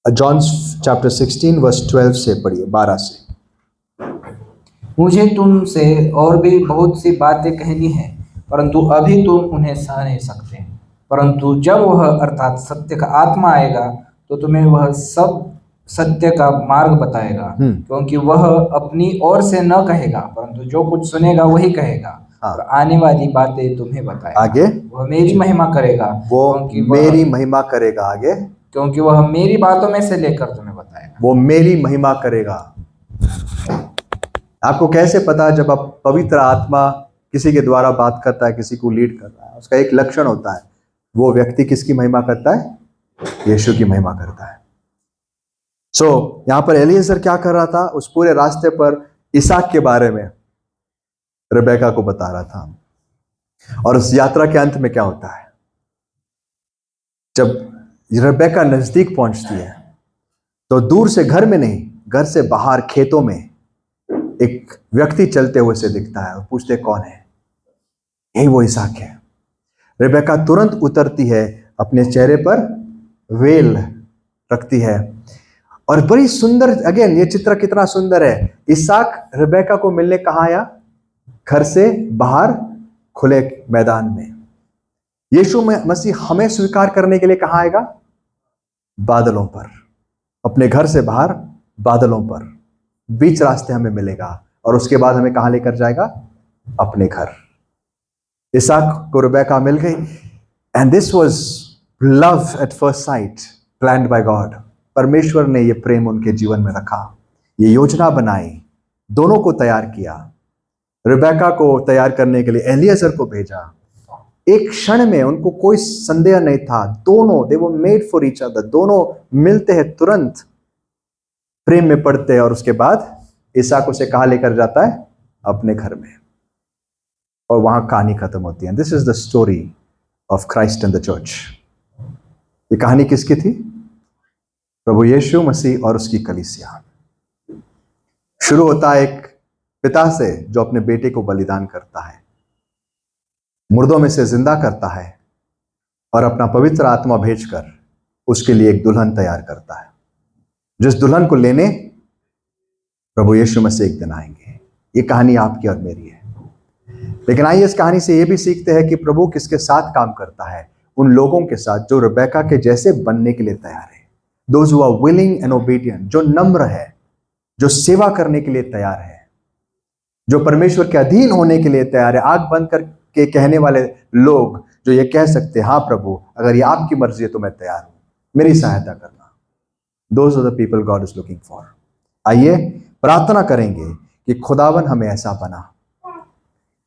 John chapter 16 verse 12 से पढ़िए, 12 से। मुझे तुमसे और भी बहुत सी बातें कहनी है, परंतु अभी तुम उन्हें सह नहीं सकते। परंतु जब वह अर्थात सत्य का आत्मा आएगा तो तुम्हें वह सब सत्य का मार्ग बताएगा, क्योंकि वह अपनी ओर से न कहेगा, परंतु जो कुछ सुनेगा वही कहेगा। हाँ। और आने वाली बातें तुम्हें बताएगा। आगे? वह मेरी महिमा करेगा, वो मेरी महिमा करेगा। आगे? क्योंकि वह मेरी बातों में से लेकर तुम्हें बताएगा। वो मेरी महिमा करेगा। आपको कैसे पता? जब आप पवित्र आत्मा किसी के द्वारा बात करता है, किसी को लीड कर रहा है, उसका एक लक्षण होता है, वो व्यक्ति किसकी महिमा करता है? यीशु की महिमा करता है। यहां पर एलिएजर क्या कर रहा था? उस पूरे रास्ते पर इसहाक के बारे में रिबेका को बता रहा था। और उस यात्रा के अंत में क्या होता है? जब रिबेका नजदीक पहुंचती है तो दूर से, घर में नहीं, घर से बाहर खेतों में एक व्यक्ति चलते हुए से दिखता है और पूछते कौन है? यही वो इसहाक है। रिबेका तुरंत उतरती है, अपने चेहरे पर वेल रखती है और बड़ी सुंदर, अगेन ये चित्र कितना सुंदर है। इसहाक रिबेका को मिलने कहां आया? घर से बाहर खुले मैदान में। यीशु मसीह हमें स्वीकार करने के लिए कहां आएगा? बादलों पर। अपने घर से बाहर बादलों पर, बीच रास्ते हमें मिलेगा और उसके बाद हमें कहां लेकर जाएगा? अपने घर। इसहाक को रिबेका मिल गई and this was love at first sight planned by God. परमेश्वर ने यह प्रेम उनके जीवन में रखा, ये योजना बनाई, दोनों को तैयार किया। रिबेका को तैयार करने के लिए एलिएजर को भेजा। एक क्षण में उनको कोई संदेह नहीं था, दोनों they were made for each other. दोनों मिलते हैं, तुरंत प्रेम में पड़ते हैं और उसके बाद इसहाक उसे कहां लेकर जाता है? अपने घर में। और वहां कहानी खत्म होती है। This is the story of Christ and the church. ये कहानी किसकी थी? प्रभु यीशु मसीह और उसकी कलीसिया। शुरू होता है एक पिता से जो अपने बेटे को बलिदान करता है, मुर्दों में से जिंदा करता है और अपना पवित्र आत्मा भेजकर उसके लिए एक दुल्हन तैयार करता है, जिस दुल्हन को लेने प्रभु यीशु मसीह एक दिन आएंगे। ये कहानी आपकी और मेरी है। लेकिन आइए इस कहानी से ये भी सीखते हैं कि प्रभु किसके साथ काम करता है? उन लोगों के साथ जो रिबेका के जैसे बनने के लिए तैयार है। Those who are willing and obedient, जो नम्र है, जो सेवा करने के लिए तैयार है, जो परमेश्वर के अधीन होने के लिए तैयार है। आंख बंद करके कहने वाले लोग जो ये कह सकते हैं, हाँ प्रभु अगर ये आपकी मर्जी है तो मैं तैयार हूं, मेरी सहायता करना। Those are the people God is looking for. आइए प्रार्थना करेंगे कि खुदावन हमें ऐसा बना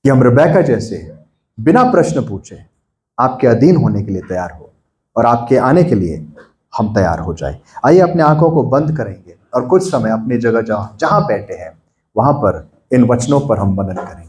कि हम रिबेका जैसे बिना प्रश्न पूछे आपके अधीन होने के लिए तैयार हो और आपके आने के लिए हम तैयार हो जाए। आइए अपने आंखों को बंद करेंगे और कुछ समय अपनी जगह जहां बैठे हैं वहां पर इन वचनों पर हम मनन करेंगे।